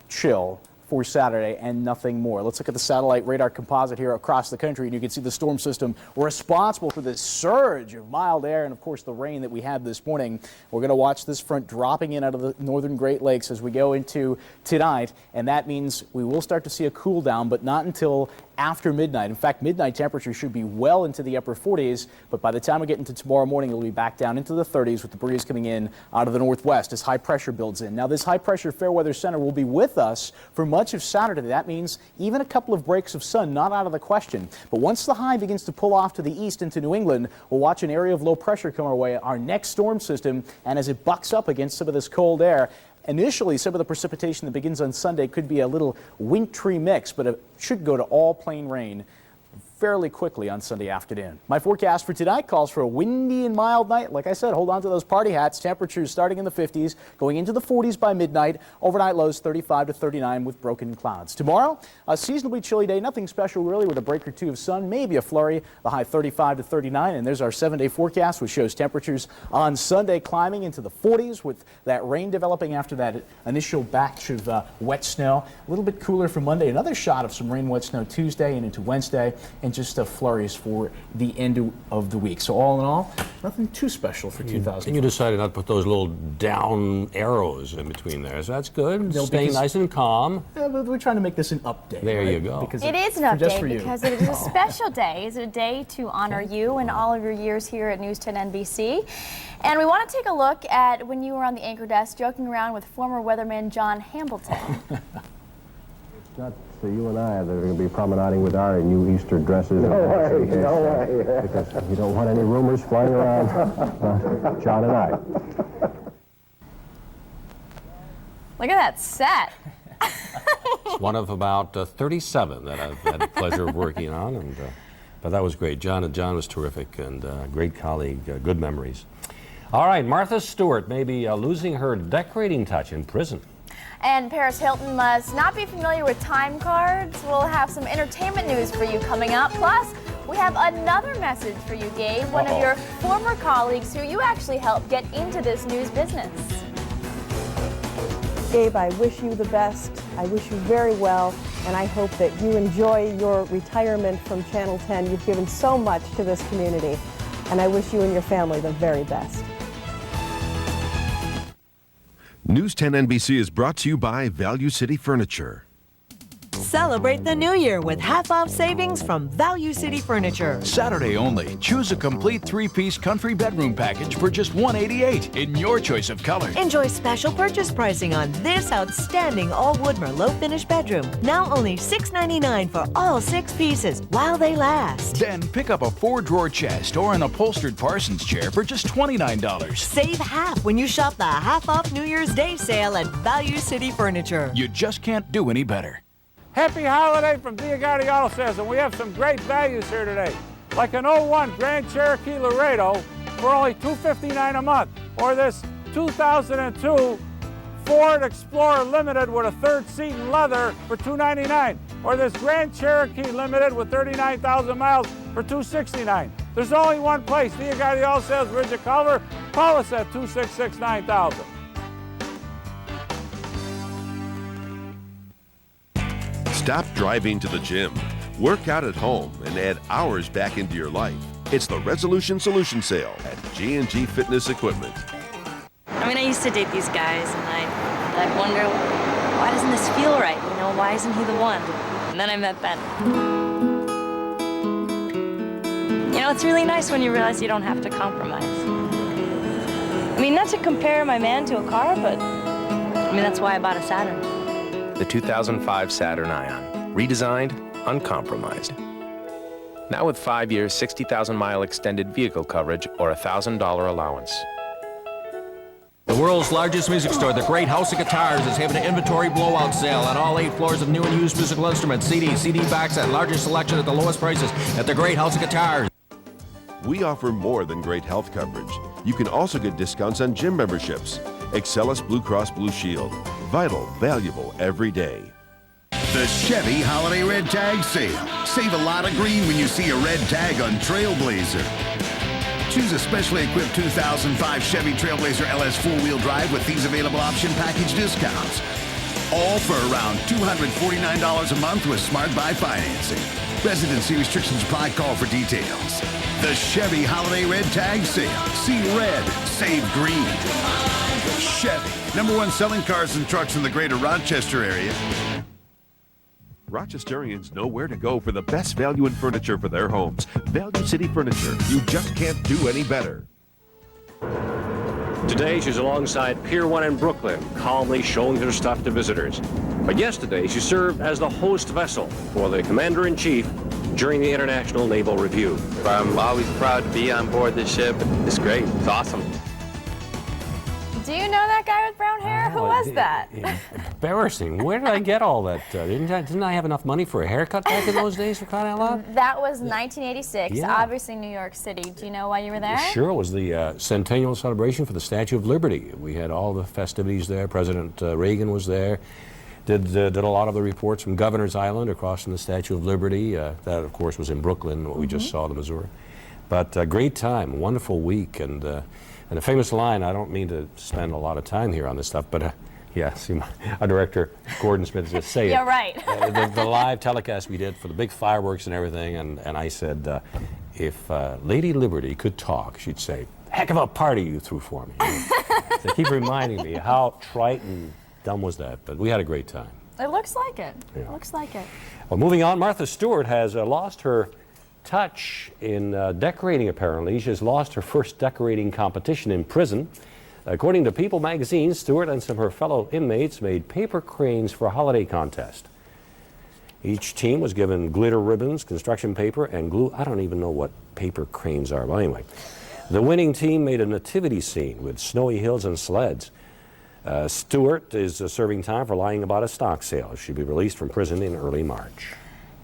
chill for Saturday and nothing more. Let's look at the satellite radar composite here across the country, and you can see the storm system responsible for this surge of mild air and, of course, the rain that we had this morning. We're going to watch this front dropping in out of the northern Great Lakes as we go into tonight, and that means we will start to see a cool down, but not until after midnight. In fact, midnight temperatures should be well into the upper 40s, but by the time we get into tomorrow morning, it'll be back down into the 30s with the breeze coming in out of the northwest as high pressure builds in. Now, this high pressure fair weather center will be with us for much of Saturday. That means even a couple of breaks of sun not out of the question. But once the high begins to pull off to the east into New England, we'll watch an area of low pressure come our way, our next storm system, and as it bucks up against some of this cold air, initially, some of the precipitation that begins on Sunday could be a little wintry mix, but it should go to all plain rain fairly quickly on Sunday afternoon. My forecast for tonight calls for a windy and mild night. Like I said, hold on to those party hats. Temperatures starting in the 50s, going into the 40s by midnight. Overnight lows 35 to 39 with broken clouds. Tomorrow, a seasonably chilly day. Nothing special really, with a break or two of sun, maybe a flurry. The high 35 to 39. And there's our 7-day forecast, which shows temperatures on Sunday climbing into the 40s with that rain developing after that initial batch of wet snow. A little bit cooler for Monday. Another shot of some rain, wet snow Tuesday and into Wednesday. And just flurries for the end of the week. So all in all, nothing too special for 2000. And you decided not to put those little down arrows in between there, so that's good. Staying nice and calm. Yeah, but we're trying to make this an update. There right? you go. Because it is an just update for you. because it is a special day. It's a day to honor you and all of your years here at News 10 NBC. And we want to take a look at when you were on the anchor desk joking around with former weatherman John Hambleton. Not you and I that are going to be promenading with our new Easter dresses. No way. Because you don't want any rumors flying around, John and I. Look at that set. It's one of about 37 that I've had the pleasure of working on, and but that was great. John was terrific and great colleague, good memories. All right, Martha Stewart may be losing her decorating touch in prison. And Paris Hilton must not be familiar with time cards. We'll have some entertainment news for you coming up. Plus, we have another message for you, Gabe, one of your former colleagues who you actually helped get into this news business. Gabe, I wish you the best. I wish you very well, and I hope that you enjoy your retirement from Channel 10. You've given so much to this community, and I wish you and your family the very best. News 10 NBC is brought to you by Value City Furniture. Celebrate the new year with half-off savings from Value City Furniture. Saturday only. Choose a complete 3-piece country bedroom package for just $188 in your choice of colors. Enjoy special purchase pricing on this outstanding all-wood Merlot finish bedroom. Now only $6.99 for all 6 pieces while they last. Then pick up a 4-drawer chest or an upholstered Parsons chair for just $29. Save half when you shop the half-off New Year's Day sale at Value City Furniture. You just can't do any better. Happy holiday from Diagati Auto Sales, and we have some great values here today. Like an 01 Grand Cherokee Laredo for only $259 a month, or this 2002 Ford Explorer Limited with a 3rd seat in leather for $299, or this Grand Cherokee Limited with 39,000 miles for $269. There's only one place, Diagati Auto Sales, Ridge of Culver. Call us at 266-9000. Stop driving to the gym. Work out at home and add hours back into your life. It's the Resolution Solution Sale at G&G Fitness Equipment. I mean, I used to date these guys, and I wonder, why doesn't this feel right? You know, why isn't he the one? And then I met Ben. You know, it's really nice when you realize you don't have to compromise. I mean, not to compare my man to a car, but I mean, that's why I bought a Saturn. The 2005 Saturn Ion. Redesigned, uncompromised. Now with 5 years, 60,000-mile extended vehicle coverage or $1,000 allowance. The world's largest music store, the Great House of Guitars, is having an inventory blowout sale on all 8 floors of new and used musical instruments, CDs, CD box set, largest selection at the lowest prices at the Great House of Guitars. We offer more than great health coverage. You can also get discounts on gym memberships. Excellus Blue Cross Blue Shield. Vital, valuable every day. The Chevy Holiday Red Tag Sale. Save a lot of green when you see a red tag on Trailblazer. Choose a specially equipped 2005 Chevy Trailblazer LS 4-wheel drive with these available option package discounts. All for around $249 a month with Smart Buy financing. Residency restrictions apply. Call for details. The Chevy Holiday Red Tag Sale. See red, save green. Chevy, #1 selling cars and trucks in the greater Rochester area. Rochesterians know where to go for the best value in furniture for their homes. Value City Furniture. You just can't do any better. Today, she's alongside Pier 1 in Brooklyn, calmly showing her stuff to visitors. But yesterday, she served as the host vessel for the Commander-in-Chief during the International Naval Review. I'm always proud to be on board this ship. It's great. It's awesome. Do you know that guy with brown hair? Who was that? Embarrassing. Where did I get all that? Didn't I have enough money for a haircut back in those days, for crying out loud? That was 1986, Yeah. obviously New York City. Do you know why you were there? Sure, it was the centennial celebration for the Statue of Liberty. We had all the festivities there. President Reagan was there. Did a lot of the reports from Governor's Island across from the Statue of Liberty. That, of course, was in Brooklyn, what we just saw, the Missouri. But great time, wonderful week, and a famous line. I don't mean to spend a lot of time here on this stuff, but yeah, see, our director, Gordon Smith, just say it. Yeah, right. The live telecast we did for the big fireworks and everything, and I said, if Lady Liberty could talk, she'd say, heck of a party you threw for me. They keep reminding me how trite and dumb was that, but we had a great time. It looks like it. Yeah. It looks like it. Well, moving on, Martha Stewart has lost her touch in decorating, apparently. She has lost her first decorating competition in prison. According to People magazine, Stewart and some of her fellow inmates made paper cranes for a holiday contest. Each team was given glitter ribbons, construction paper, and glue. I don't even know what paper cranes are, but anyway. The winning team made a nativity scene with snowy hills and sleds. Stewart is serving time for lying about a stock sale. She'll be released from prison in early March.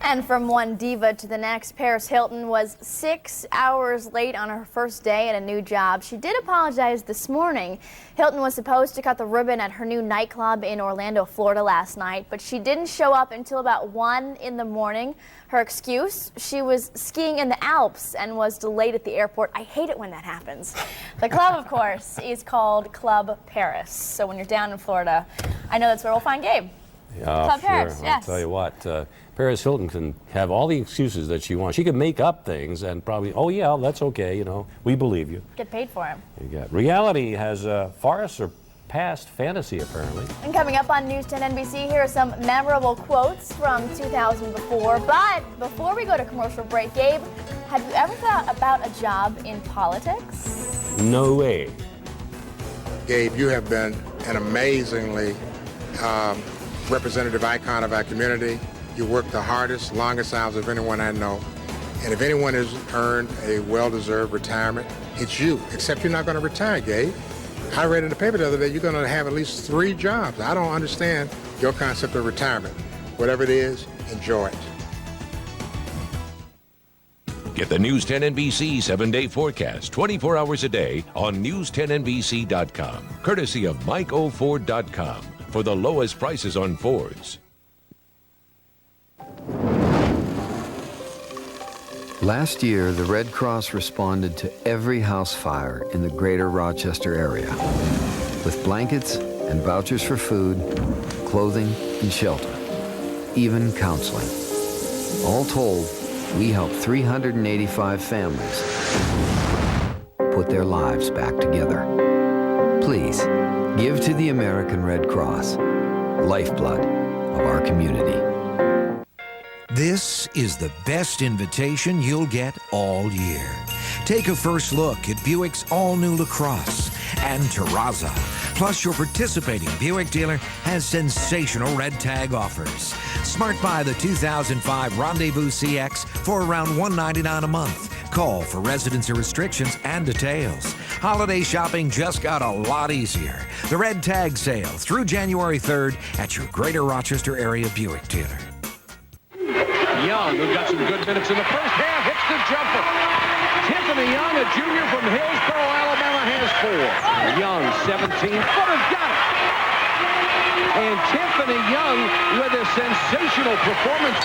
And from one diva to the next, Paris Hilton was 6 hours late on her first day at a new job. She did apologize this morning. Hilton was supposed to cut the ribbon at her new nightclub in Orlando, Florida last night, but she didn't show up until about 1 in the morning. Her excuse? She was skiing in the Alps and was delayed at the airport. I hate it when that happens. The club, of course, is called Club Paris. So when you're down in Florida, I know that's where we'll find Gabe. Club Sure. Paris, yes. I'll tell you what, Paris Hilton can have all the excuses that she wants. She can make up things and probably, oh yeah, that's okay, you know, we believe you. Get paid for him. You got reality has far surpassed fantasy, apparently. And coming up on News 10 NBC, here are some memorable quotes from 2004. But before we go to commercial break, Gabe, have you ever thought about a job in politics? No way. Gabe, you have been an amazingly representative icon of our community. You work the hardest, longest hours of anyone I know. And if anyone has earned a well-deserved retirement, it's you, except you're not going to retire, Gabe. I read in the paper the other day, you're going to have at least 3 jobs. I don't understand your concept of retirement. Whatever it is, enjoy it. Get the News 10 NBC 7-day forecast 24 hours a day on news10nbc.com, courtesy of MikeOFord.com for the lowest prices on Fords. Last year, the Red Cross responded to every house fire in the greater Rochester area with blankets and vouchers for food, clothing, and shelter, even counseling. All told, we helped 385 families put their lives back together. Please, give to the American Red Cross, lifeblood of our community. This is the best invitation you'll get all year. Take a first look at Buick's all-new LaCrosse and Terraza. Plus, your participating Buick dealer has sensational red tag offers. Smart buy the 2005 Rendezvous CX for around $199 a month. Call for residency restrictions and details. Holiday shopping just got a lot easier. The red tag sale through January 3rd at your greater Rochester area Buick dealer. Young, who got some good minutes in the first half, hits the jumper. Tiffany Young, a junior from Hillsboro, Alabama, has 4. Young, 17-footer, got it. And Tiffany Young with a sensational performance.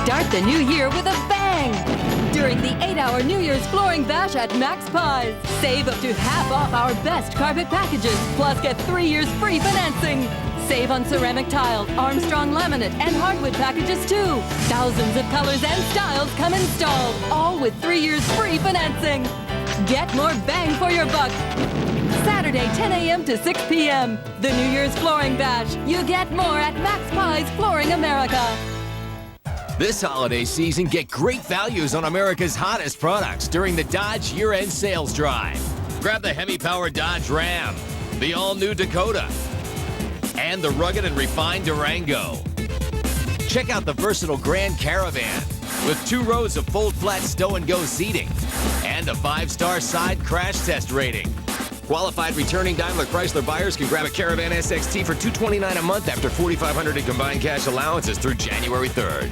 Start the new year with a bang! During the 8-hour New Year's Flooring Bash at Max Pies. Save up to half off our best carpet packages, plus get 3 years free financing. Save on ceramic tile, Armstrong laminate, and hardwood packages too. Thousands of colors and styles come installed, all with 3 years free financing. Get more bang for your buck. Saturday, 10 a.m. to 6 p.m. The New Year's Flooring Bash. You get more at Max Pie's Flooring America. This holiday season, get great values on America's hottest products during the Dodge year-end sales drive. Grab the Hemi-powered Dodge Ram, the all-new Dakota, and the rugged and refined Durango. Check out the versatile Grand Caravan with 2 rows of fold-flat stow-and-go seating and a 5-star side crash test rating. Qualified returning Daimler Chrysler buyers can grab a Caravan SXT for $229 a month after $4,500 in combined cash allowances through January 3rd.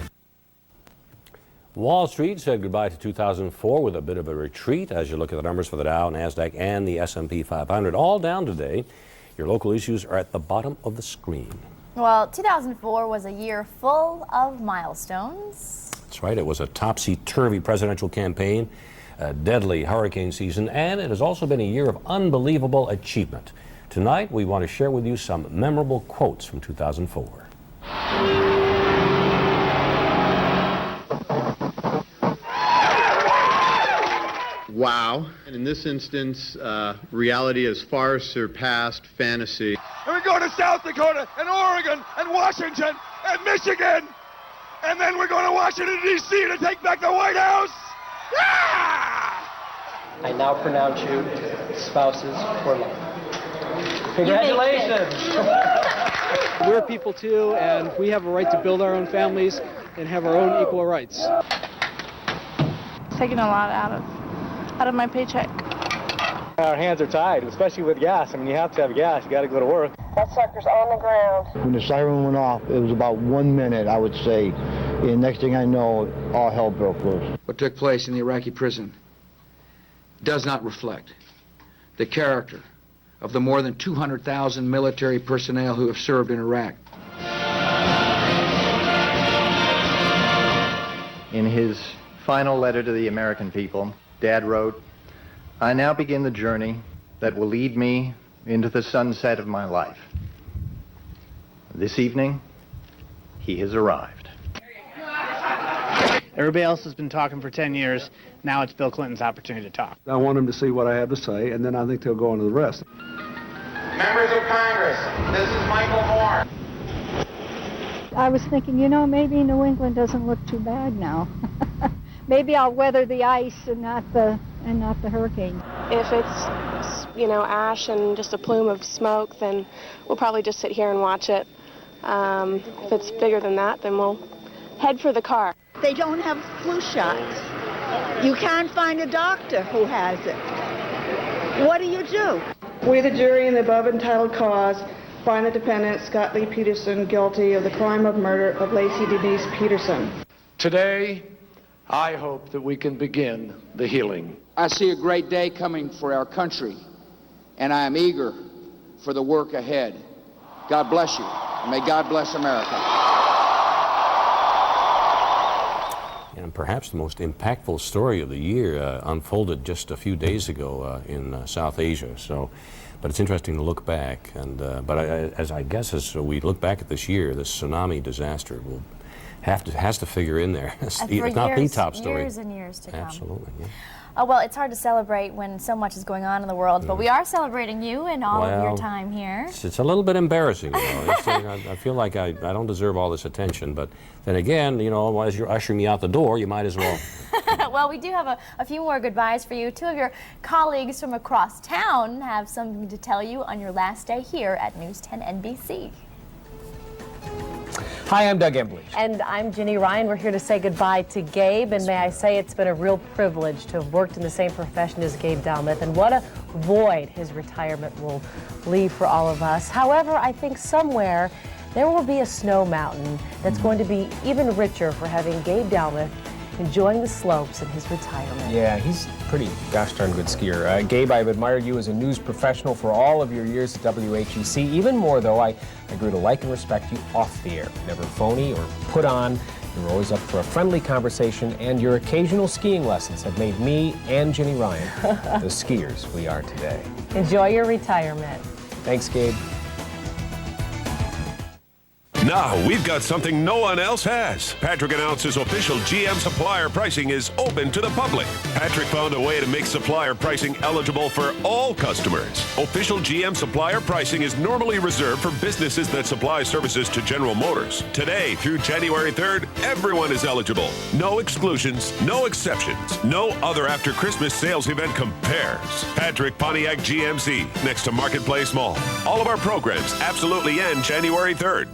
Wall Street said goodbye to 2004 with a bit of a retreat as you look at the numbers for the Dow, NASDAQ, and the S&P 500. All down today. Your local issues are at the bottom of the screen. Well, 2004 was a year full of milestones. That's right. It was a topsy-turvy presidential campaign, a deadly hurricane season, and it has also been a year of unbelievable achievement. Tonight, we want to share with you some memorable quotes from 2004. Wow. And in this instance, reality has far surpassed fantasy. And we're going to South Dakota and Oregon and Washington and Michigan. And then we're going to Washington, D.C. to take back the White House. I now pronounce you spouses for life. Congratulations. We're people too, and we have a right to build our own families and have our own equal rights. It's taking a lot out of my paycheck. Our hands are tied, especially with gas. I mean, you have to have gas. You got to go to work. That sucker's on the ground. When the siren went off, it was about 1 minute, I would say. And next thing I know, all hell broke loose. What took place in the Iraqi prison does not reflect the character of the more than 200,000 military personnel who have served in Iraq. In his final letter to the American people, Dad wrote, "I now begin the journey that will lead me into the sunset of my life. This evening, he has arrived." Everybody else has been talking for 10 years. Now it's Bill Clinton's opportunity to talk. I want them to see what I have to say, and then I think they'll go on to the rest. Members of Congress, this is Michael Moore. I was thinking, you know, maybe New England doesn't look too bad now. Maybe I'll weather the ice and not the hurricane. If it's, you know, ash and just a plume of smoke, then we'll probably just sit here and watch it. If it's bigger than that, then we'll head for the car. They don't have flu shots. You can't find a doctor who has it. What do you do? We, the jury in the above entitled cause, find the defendant, Scott Lee Peterson, guilty of the crime of murder of Lacey Denise Peterson. Today, I hope that we can begin the healing. I see a great day coming for our country, and I am eager for the work ahead. God bless you, and may God bless America. And perhaps the most impactful story of the year unfolded just a few days ago in South Asia. But it's interesting to look back. And as we look back at this year, this tsunami disaster has to figure in there. It's not the top story. Years and years to come. Absolutely. Yeah. Well, it's hard to celebrate when so much is going on in the world, but we are celebrating you and all of your time here. It's a little bit embarrassing, you know. I feel like I don't deserve all this attention, but then again, you know, as you're ushering me out the door, you might as well. Well, we do have a few more goodbyes for you. Two of your colleagues from across town have something to tell you on your last day here at News 10 NBC. Hi, I'm Doug Embley. And I'm Ginny Ryan. We're here to say goodbye to Gabe, and may I say it's been a real privilege to have worked in the same profession as Gabe Dalmath, and what a void his retirement will leave for all of us. However, I think somewhere there will be a snow mountain that's going to be even richer for having Gabe Dalmath enjoying the slopes in his retirement. Yeah, he's pretty gosh darn good skier. Gabe, I've admired you as a news professional for all of your years at WHEC. Even more, though, I grew to like and respect you off the air. Never phony or put on. You were always up for a friendly conversation, and your occasional skiing lessons have made me and Ginny Ryan the skiers we are today. Enjoy your retirement. Thanks, Gabe. Now we've got something no one else has. Patrick announces official GM supplier pricing is open to the public. Patrick found a way to make supplier pricing eligible for all customers. Official GM supplier pricing is normally reserved for businesses that supply services to General Motors. Today through January 3rd, everyone is eligible. No exclusions, no exceptions. No other after Christmas sales event compares. Patrick Pontiac GMC, next to Marketplace Mall. All of our programs absolutely end January 3rd.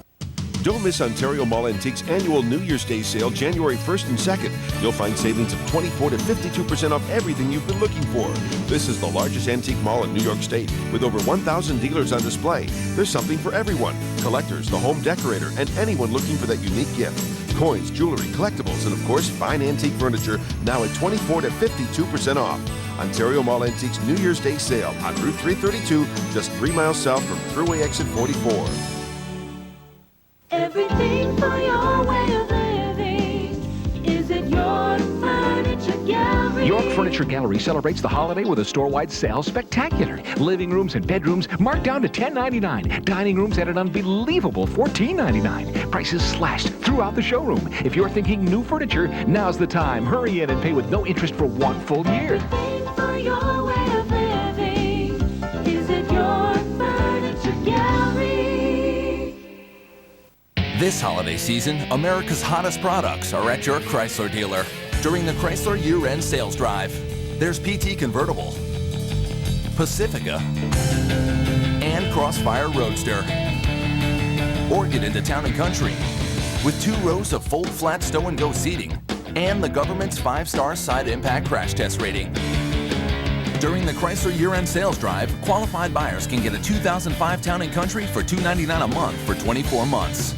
Don't miss Ontario Mall Antiques annual New Year's Day sale January 1st and 2nd. You'll find savings of 24 to 52% off everything you've been looking for. This is the largest antique mall in New York State with over 1,000 dealers on display. There's something for everyone. Collectors, the home decorator, and anyone looking for that unique gift. Coins, jewelry, collectibles, and of course, fine antique furniture now at 24 to 52% off. Ontario Mall Antiques New Year's Day sale on Route 332, just 3 miles south from Thruway Exit 44. Everything for your way of living is at York Furniture Gallery. York Furniture Gallery celebrates the holiday with a store-wide sale spectacular. Living rooms and bedrooms marked down to $10.99. Dining rooms at an unbelievable $14.99. Prices slashed throughout the showroom. If you're thinking new furniture, now's the time. Hurry in and pay with no interest for 1 full year. Everything for your way of living is at York Furniture Gallery. This holiday season, America's hottest products are at your Chrysler dealer. During the Chrysler year-end sales drive, there's PT Convertible, Pacifica, and Crossfire Roadster. Or get into Town & Country with 2 rows of fold flat stow and go seating and the government's 5-star side impact crash test rating. During the Chrysler year-end sales drive, qualified buyers can get a 2005 Town & Country for $299 a month for 24 months.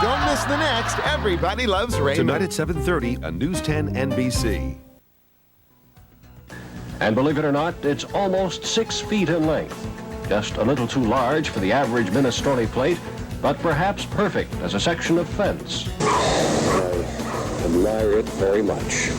Don't miss the next Everybody Loves Raymond. Tonight at 7:30 on News 10 NBC. And believe it or not, it's almost 6 feet in length. Just a little too large for the average Minestrone plate, but perhaps perfect as a section of fence. I admire it very much.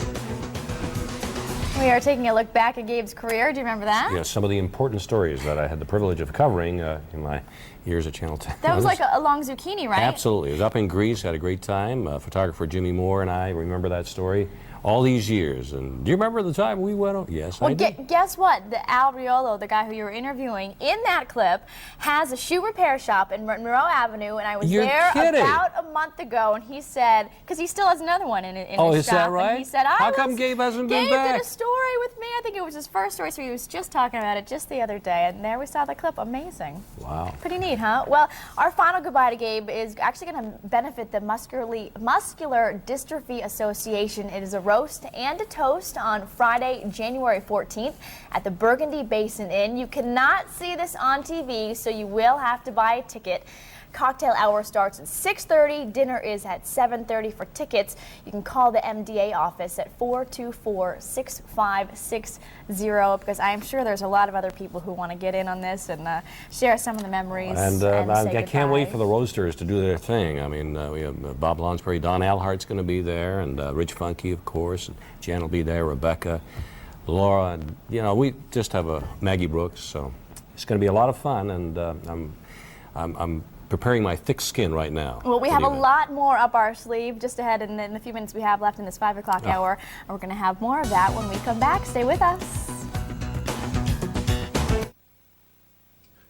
We are taking a look back at Gabe's career. Do you remember that? Yeah, some of the important stories that I had the privilege of covering in my years at Channel 10. That was like a long zucchini, right? Absolutely. It was up in Greece, had a great time. Photographer Jimmy Moore and I remember that story all these years. And do you remember the time we went on? Yes, I do. Guess what? The Al Riolo, the guy who you were interviewing in that clip, has a shoe repair shop in Monroe Avenue, and I was there about a month ago, and he said, because he still has another one in his shop. Oh, is that right? And he said, how come Gabe hasn't been back? Gabe did a story with me. I think it was his first story, so he was just talking about it just the other day, and there we saw the clip. Amazing. Wow. Pretty neat, huh? Well, our final goodbye to Gabe is actually going to benefit the Muscular Dystrophy Association. It is a roast and a toast on Friday, January 14th at the Burgundy Basin Inn. You cannot see this on TV, so you will have to buy a ticket. Cocktail hour starts at 6:30. Dinner is at 7:30. For tickets, you can call the MDA office at 424-6560 because I am sure there's a lot of other people who want to get in on this and share some of the memories. And I can't wait for the roasters to do their thing. I mean, we have Bob Lonsberry, Don Alhart's going to be there, and Rich Funky, of course, and Jan will be there, Rebecca, Laura, and we just have a Maggie Brooks, so it's going to be a lot of fun, and I'm preparing my thick skin right now. Well, we have a lot more up our sleeve just ahead in the few minutes we have left in this 5 o'clock hour. And we're going to have more of that when we come back. Stay with us.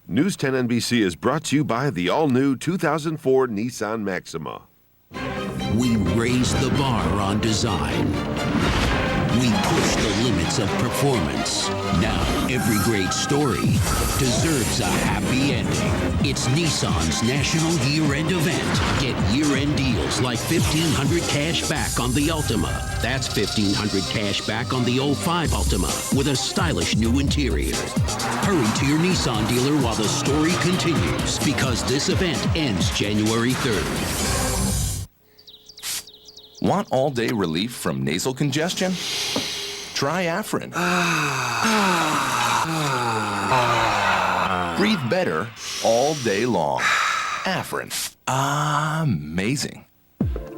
News 10 NBC is brought to you by the all-new 2004 Nissan Maxima. We raised the bar on design. We push the limits of performance. Now, every great story deserves a happy ending. It's Nissan's National Year-End event. Get year-end deals like $1,500 cash back on the Altima. That's $1,500 cash back on the 05 Altima with a stylish new interior. Hurry to your Nissan dealer while the story continues, because this event ends January 3rd. Want all-day relief from nasal congestion? Try Afrin. Breathe better all day long. Afrin. Amazing.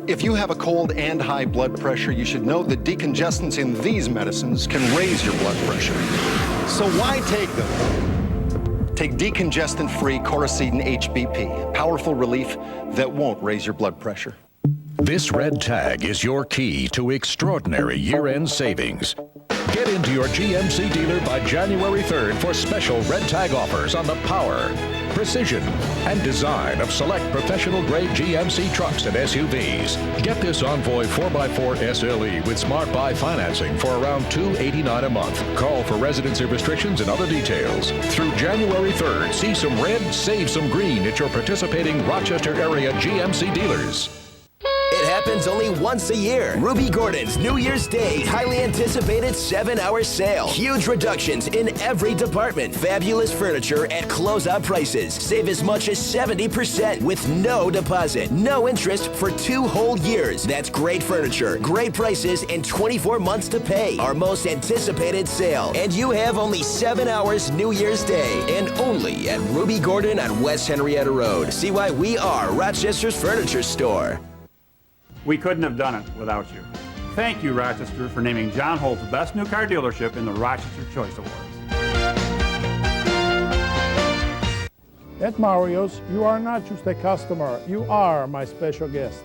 If you have a cold and high blood pressure, you should know that decongestants in these medicines can raise your blood pressure. So why take them? Take decongestant-free Coricidin HBP. Powerful relief that won't raise your blood pressure. This red tag is your key to extraordinary year-end savings. Get into your GMC dealer by January 3rd for special red tag offers on the power, precision, and design of select professional-grade GMC trucks and SUVs. Get this Envoy 4x4 SLE with Smart Buy financing for around $289 a month. Call for residency restrictions and other details. Through January 3rd, see some red, save some green at your participating Rochester area GMC dealers. It happens only once a year. Ruby Gordon's New Year's Day highly anticipated 7-hour sale. Huge reductions in every department. Fabulous furniture at closeout prices. Save as much as 70% with no deposit. No interest for 2 whole years. That's great furniture, great prices, and 24 months to pay. Our most anticipated sale. And you have only 7 hours New Year's Day. And only at Ruby Gordon on West Henrietta Road. See why we are Rochester's furniture store. We couldn't have done it without you. Thank you, Rochester, for naming John Holt's best new car dealership in the Rochester Choice Awards. At Mario's, you are not just a customer, you are my special guest.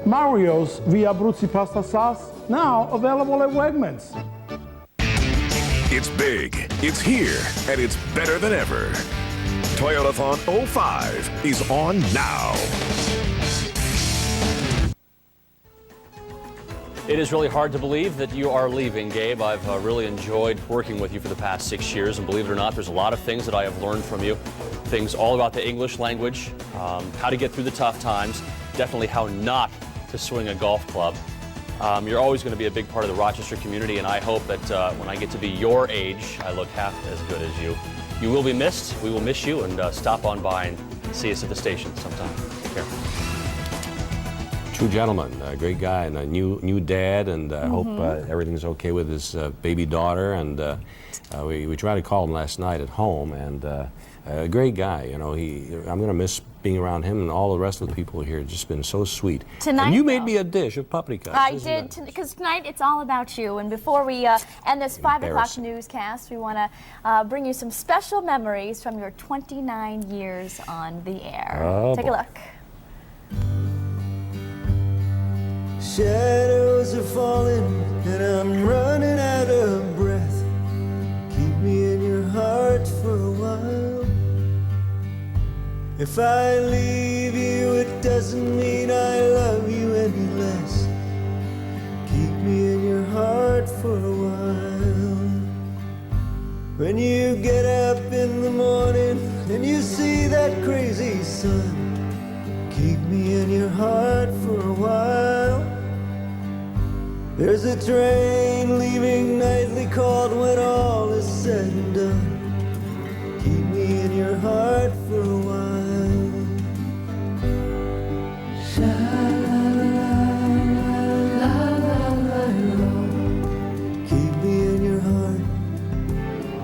Mario's Via Abruzzi pasta sauce, now available at Wegmans. It's big, it's here, and it's better than ever. Toyotathon 05 is on now. It is really hard to believe that you are leaving, Gabe. I've really enjoyed working with you for the past 6 years, and believe it or not, there's a lot of things that I have learned from you. Things all about the English language, how to get through the tough times, definitely how not to swing a golf club. You're always going to be a big part of the Rochester community, and I hope that when I get to be your age, I look half as good as you. You will be missed. We will miss you, and stop on by and see us at the station sometime. Take care. True gentleman, a great guy, and a new dad, and I hope everything's okay with his baby daughter. And we tried to call him last night at home, and a great guy. You know, I'm going to miss being around him, and all the rest of the people here have just been so sweet. Tonight, and you made me a dish of paprika. I did, because tonight it's all about you. And before we end this 5 o'clock newscast, we want to bring you some special memories from your 29 years on the air. Oh, Take a look. Shadows are falling and I'm running out of breath. Keep me in your heart for a while. If I leave you, it doesn't mean I love you any less. Keep me in your heart for a while. When you get up in the morning and you see that crazy sun, keep me in your heart for a while. There's a train leaving nightly called when all is said and done. Keep me in your heart for a while. Sha-la-la-la-la-la-la. Keep me in your heart.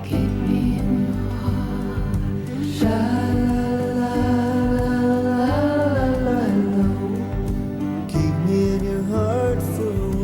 Keep me in your heart. Sha-la-la-la-la-la-la. Keep me in your heart for a while.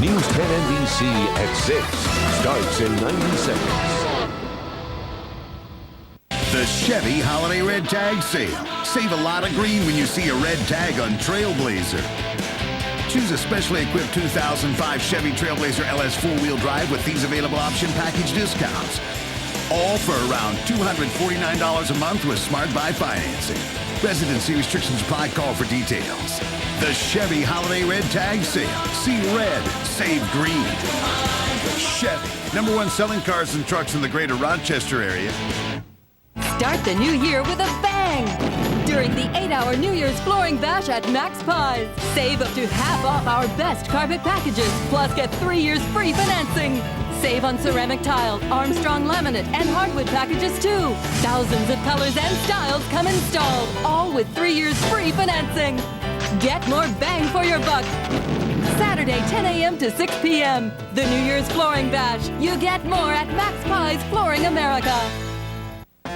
News 10 NBC at 6 starts in 90 seconds. The Chevy Holiday Red Tag Sale. Save a lot of green when you see a red tag on Trailblazer. Choose a specially equipped 2005 Chevy Trailblazer LS 4-wheel drive with these available option package discounts. All for around $249 a month with Smart Buy financing. Residency restrictions apply. Call for details. The Chevy Holiday Red Tag Sale. See red, save green. Chevy, #1 selling cars and trucks in the greater Rochester area. Start the new year with a bang! During the 8-hour New Year's Flooring Bash at Max Pies. Save up to half off our best carpet packages, plus get 3 years free financing. Save on ceramic tile, Armstrong laminate, and hardwood packages too. Thousands of colors and styles come installed, all with 3 years free financing. Get more bang for your buck. Saturday, 10 a.m. to 6 p.m. The New Year's Flooring Bash. You get more at Max Pies Flooring America.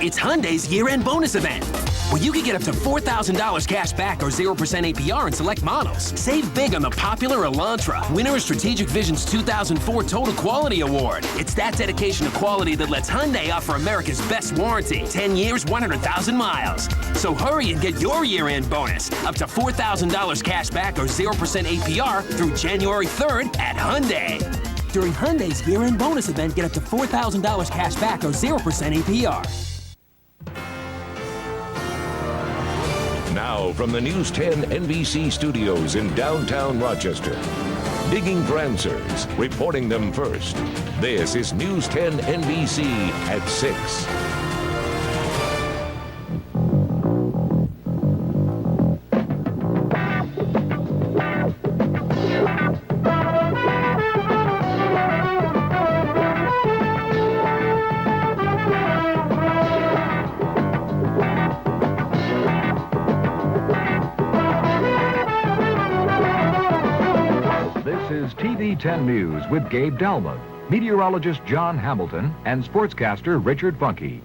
It's Hyundai's year-end bonus event, where you can get up to $4,000 cash back or 0% APR in select models. Save big on the popular Elantra, winner of Strategic Vision's 2004 Total Quality Award. It's that dedication to quality that lets Hyundai offer America's best warranty, 10 years, 100,000 miles. So hurry and get your year-end bonus, up to $4,000 cash back or 0% APR through January 3rd at Hyundai. During Hyundai's year-end bonus event, get up to $4,000 cash back or 0% APR. Now from the News 10 NBC studios in downtown Rochester. Digging for answers, reporting them first. This is News 10 NBC at 6. TV 10 News with Gabe Dalmath, meteorologist John Hamilton, and sportscaster Richard Funke.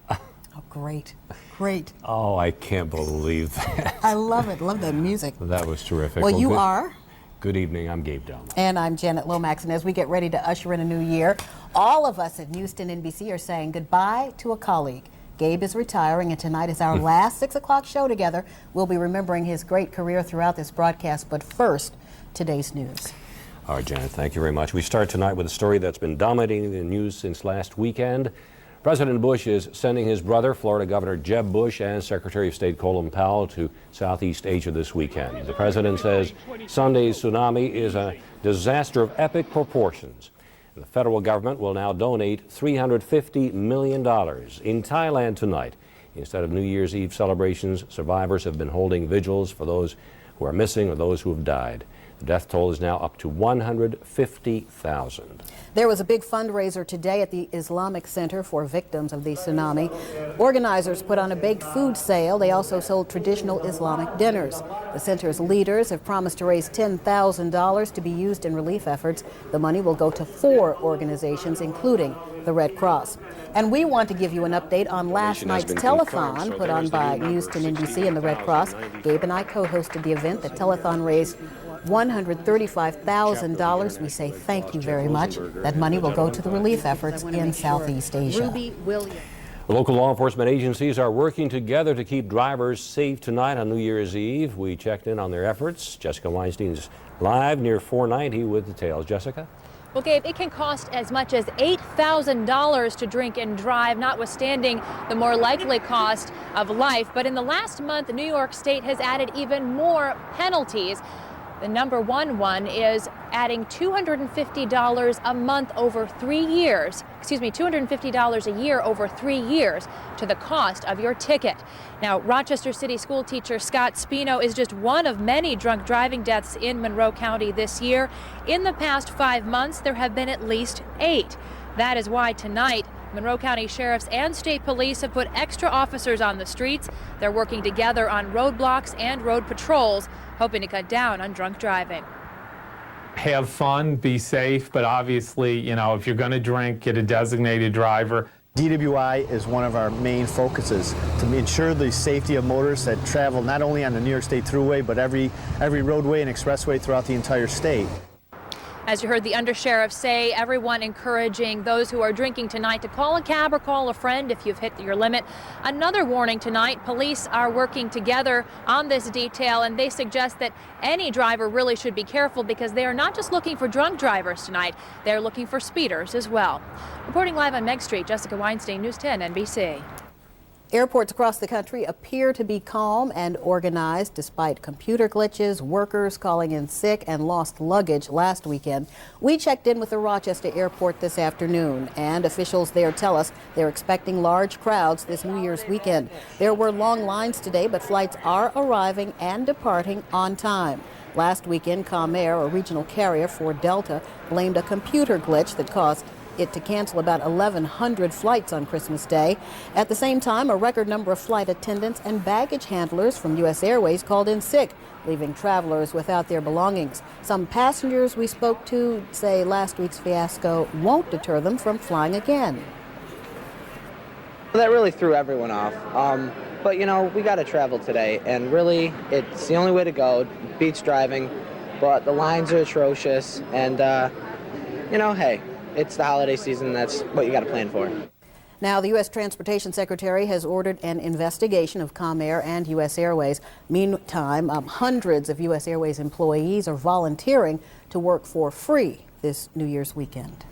Oh, great. Great. Oh, I can't believe that. I love it. Love the music. That was terrific. Well, you are. Good evening. I'm Gabe Dalmath. And I'm Janet Lomax. And as we get ready to usher in a new year, all of us at News 10 NBC are saying goodbye to a colleague. Gabe is retiring, and tonight is our last 6 o'clock show together. We'll be remembering his great career throughout this broadcast, but first, today's news. All right, Janet, thank you very much. We start tonight with a story that's been dominating the news since last weekend. President Bush is sending his brother, Florida Governor Jeb Bush, and Secretary of State Colin Powell to Southeast Asia this weekend. The president says Sunday's tsunami is a disaster of epic proportions. And the federal government will now donate $350 million. In Thailand tonight, instead of New Year's Eve celebrations, survivors have been holding vigils for those who are missing or those who have died. The death toll is now up to 150,000. There was a big fundraiser today at the Islamic Center for victims of the tsunami. Organizers put on a baked food sale. They also sold traditional Islamic dinners. The center's leaders have promised to raise $10,000 to be used in relief efforts. The money will go to 4 organizations, including the Red Cross. And we want to give you an update on last night's telethon put on by News 10 NBC and the Red Cross. Gabe and I co-hosted the event. The telethon raised $135,000. We say thank you very much. That money will go to the relief efforts in Southeast Asia. Local law enforcement agencies are working together to keep drivers safe tonight on New Year's Eve. We checked in on their efforts. Jessica Weinstein's live near 490 with details. Jessica? Well, Gabe, it can cost as much as $8,000 to drink and drive, notwithstanding the more likely cost of life. But in the last month, New York State has added even more penalties. The number one is adding $250 a month over 3 years, $250 a year over 3 years to the cost of your ticket. Now, Rochester City school teacher Scott Spino is just one of many drunk driving deaths in Monroe County this year. In the past 5 months, there have been at least 8. That is why tonight, Monroe County sheriffs and state police have put extra officers on the streets. They're working together on roadblocks and road patrols, hoping to cut down on drunk driving. Have fun, be safe, but obviously, if you're going to drink, get a designated driver. DWI is one of our main focuses to ensure the safety of motorists that travel not only on the New York State Thruway, but every roadway and expressway throughout the entire state. As you heard the undersheriff say, everyone encouraging those who are drinking tonight to call a cab or call a friend if you've hit your limit. Another warning tonight, police are working together on this detail, and they suggest that any driver really should be careful because they are not just looking for drunk drivers tonight, they're looking for speeders as well. Reporting live on Meg Street, Jessica Weinstein, News 10 NBC. Airports across the country appear to be calm and organized despite computer glitches, workers calling in sick, and lost luggage last weekend. We checked in with the Rochester Airport this afternoon, and officials there tell us they're expecting large crowds this New Year's weekend. There were long lines today, but flights are arriving and departing on time. Last weekend, Comair, a regional carrier for Delta, blamed a computer glitch that caused it to cancel about 1,100 flights on Christmas Day. At the same time, a record number of flight attendants and baggage handlers from U.S. Airways called in sick, leaving travelers without their belongings. Some passengers we spoke to say last week's fiasco won't deter them from flying again. That really threw everyone off. But, you know, we got to travel today, and really, it's the only way to go. Beats driving, but the lines are atrocious, and, you know, hey, it's the holiday season. That's what you got to plan for. Now, the U.S. Transportation Secretary has ordered an investigation of Comair and U.S. Airways. Meantime, hundreds of U.S. Airways employees are volunteering to work for free this New Year's weekend.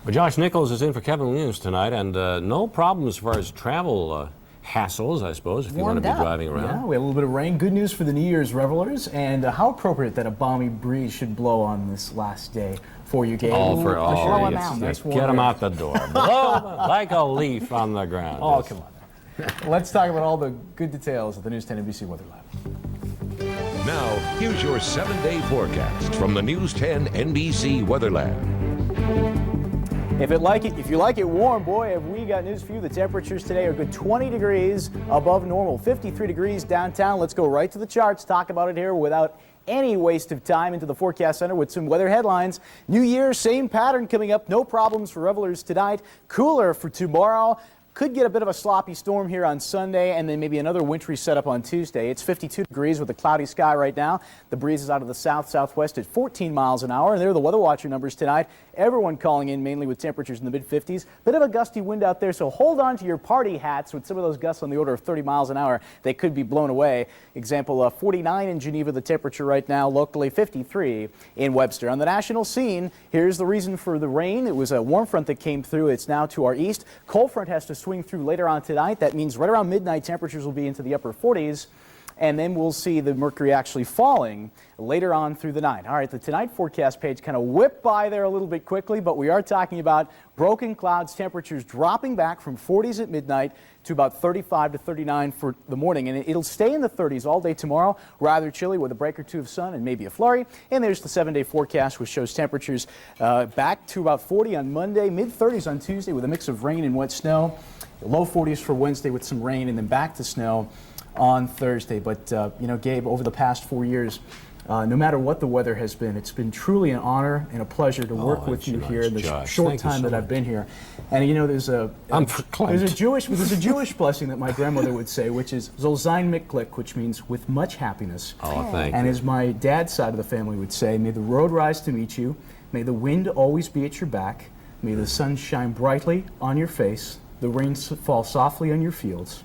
Well, Josh Nichols is in for Kevin Williams tonight, and no problem as far as travel hassles, I suppose, if you want to be driving around. Yeah, we have a little bit of rain. Good news for the New Year's revelers, and how appropriate that a balmy breeze should blow on this last day for you, Gabe. All for all. Blow them out. Get them out the door. Blow 'em like a leaf on the ground. Oh, come on. Let's talk about all the good details of the News 10 NBC Weather Lab. Now, here's your 7-day forecast from the News 10 NBC Weather Lab. If you like it warm, boy, have we got news for you. The temperatures today are good 20 degrees above normal, 53 degrees downtown. Let's go right to the charts, talk about it here without any waste of time. Into the forecast center with some weather headlines. New Year, same pattern coming up. No problems for revelers tonight. Cooler for tomorrow. Could get a bit of a sloppy storm here on Sunday, and then maybe another wintry setup on Tuesday. It's 52 degrees with a cloudy sky right now. The breeze is out of the south-southwest at 14 miles an hour. And there are the weather watcher numbers tonight. Everyone calling in mainly with temperatures in the mid-50s. Bit of a gusty wind out there, so hold on to your party hats with some of those gusts on the order of 30 miles an hour. They could be blown away. Example, 49 in Geneva, the temperature right now, locally 53 in Webster. On the national scene, here's the reason for the rain. It was a warm front that came through. It's now to our east. Cold front has to swing through later on tonight. That means right around midnight, temperatures will be into the upper 40s. And then we'll see the mercury actually falling later on through the night. All right, the tonight forecast page kind of whipped by there a little bit quickly, but we are talking about broken clouds, temperatures dropping back from 40s at midnight to about 35 to 39 for the morning. And it'll stay in the 30s all day tomorrow, rather chilly with a break or two of sun and maybe a flurry. And there's the 7-day forecast, which shows temperatures back to about 40 on Monday, mid-30s on Tuesday with a mix of rain and wet snow. Low 40s for Wednesday with some rain, and then back to snow on Thursday. But, you know, Gabe, over the past 4 years, no matter what the weather has been, it's been truly an honor and a pleasure to work with you here in the short time that I've been here. And, you know, there's a Jewish blessing that my grandmother would say, which is Soll sein mit Glück, which means with much happiness. Oh, thank and you. as my dad's side of the family would say, may the road rise to meet you, may the wind always be at your back, may the sun shine brightly on your face, the rain fall softly on your fields,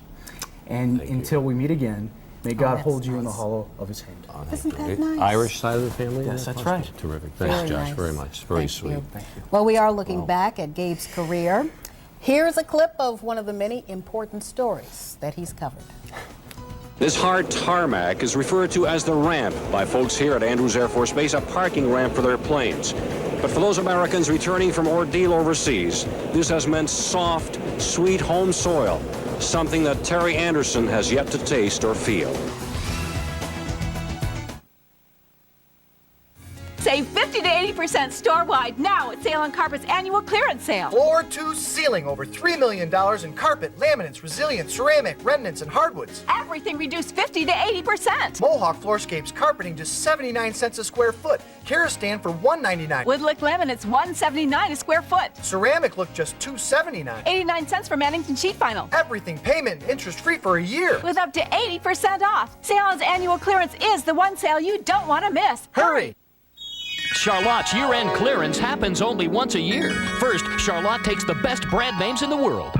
and until we meet again, may God hold you in the hollow of his hand. Isn't that nice? Irish side of the family? Yes, that's right. Terrific. Thanks, Very Josh, nice. very much. Very Thank sweet. you. Well, we are looking back at Gabe's career. Here's a clip of one of the many important stories that he's covered. This hard tarmac is referred to as the ramp by folks here at Andrews Air Force Base, a parking ramp for their planes. But for those Americans returning from ordeal overseas, this has meant soft, sweet home soil, something that Terry Anderson has yet to taste or feel. Save 50 to 80% store-wide now at Sale on Carpet's annual clearance sale. Floor to ceiling, over $3 million in carpet, laminates, resilient, ceramic, remnants, and hardwoods. Everything reduced 50 to 80%. Mohawk Floorscapes carpeting just 79 cents a square foot. Kerastane for $1.99. Woodlick laminates $1.79 a square foot. Ceramic look just $2.79. 89 cents for Mannington sheet vinyl. Everything payment and interest-free for a year. With up to 80% off. Sale's annual clearance is the one sale you don't want to miss. Hurry! Charlotte's year-end clearance happens only once a year. First, Charlotte takes the best brand names in the world.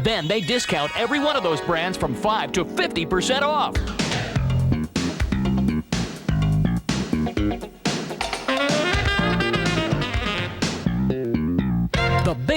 Then they discount every one of those brands from 5 to 50% off.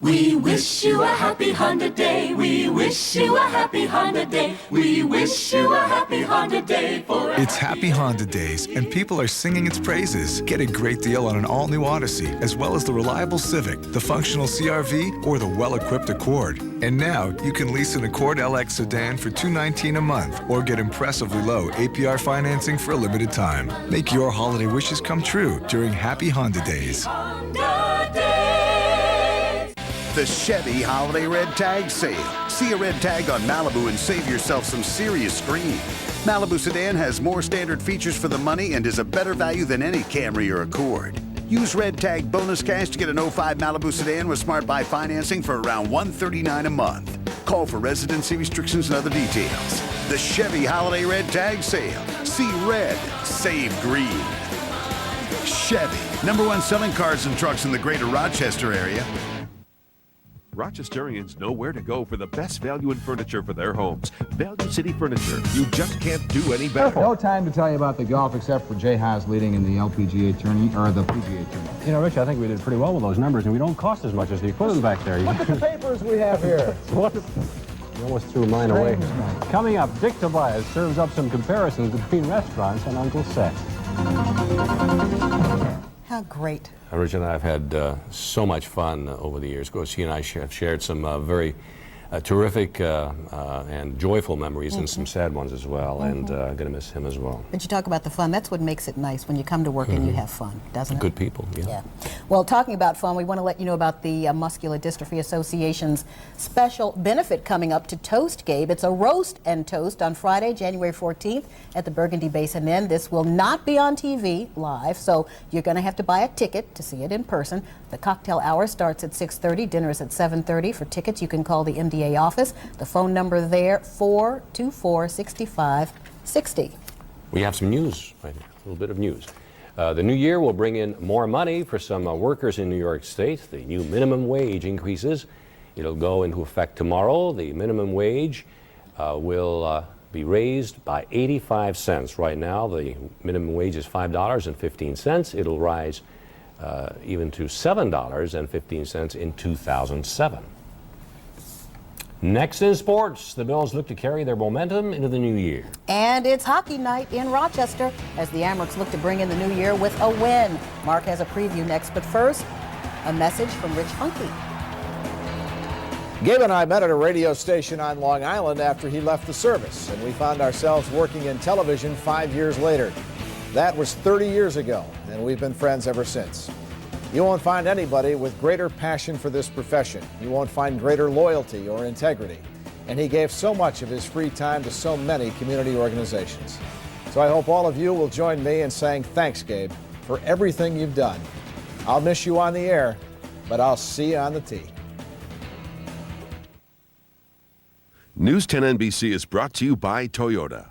We wish you a happy Honda Day. We wish you a happy Honda Day. We wish you a happy Honda Day for It's Happy Honda Days, and people are singing its praises. Get a great deal on an all-new Odyssey, as well as the reliable Civic, the functional CR-V, or the well-equipped Accord. And now, you can lease an Accord LX sedan for $219 a month, or get impressively low APR financing for a limited time. Make your holiday wishes come true during Happy Honda Days. Honda Day. The Chevy Holiday Red Tag Sale. See a red tag on Malibu and save yourself some serious screen. Malibu sedan has more standard features for the money and is a better value than any Camry or Accord. Use red tag bonus cash to get an 05 Malibu sedan with Smart Buy financing for around $139 a month. Call for residency restrictions and other details. The Chevy Holiday Red Tag Sale. See red, save green. Chevy, #1 selling cars and trucks in the greater Rochester area. Rochesterians know where to go for the best value in furniture for their homes. Value City Furniture. You just can't do any better. No time to tell you about the golf except for Jay Haas leading in the LPGA tourney, or the PGA tourney. You know, Rich, I think we did pretty well with those numbers, and we don't cost as much as the equipment back there. Look at the papers we have here. What? You almost threw mine away. Coming up, Dick Tobias serves up some comparisons between restaurants and Uncle Seth. How great. Rich and I have had so much fun over the years. Of course, he and I have shared some very terrific and joyful memories and some sad ones as well, and going to miss him as well. But you talk about the fun. That's what makes it nice when you come to work and you have fun, doesn't it? Good people, yeah. Well, talking about fun, we want to let you know about the Muscular Dystrophy Association's special benefit coming up to Toast, Gabe. It's a roast and toast on Friday, January 14th at the Burgundy Basin Inn. This will not be on TV live, so you're going to have to buy a ticket to see it in person. The cocktail hour starts at 6:30. Dinner is at 7:30. For tickets, you can call the MDA office. The phone number there, 424-6560. We have some news right here, a little bit of news. The new year will bring in more money for some workers in New York State. The new minimum wage increases. It'll go into effect tomorrow. The minimum wage will be raised by 85 cents. Right now, the minimum wage is $5.15. It'll rise even to $7.15 in 2007. Next in sports, the Bills look to carry their momentum into the new year. And it's hockey night in Rochester as the Amerks look to bring in the new year with a win. Mark has a preview next, but first, a message from Rich Hunke. Gabe and I met at a radio station on Long Island after he left the service, and we found ourselves working in television 5 years later. That was 30 years ago, and we've been friends ever since. You won't find anybody with greater passion for this profession. You won't find greater loyalty or integrity. And he gave so much of his free time to so many community organizations. So I hope all of you will join me in saying thanks, Gabe, for everything you've done. I'll miss you on the air, but I'll see you on the tee. News 10 NBC is brought to you by Toyota.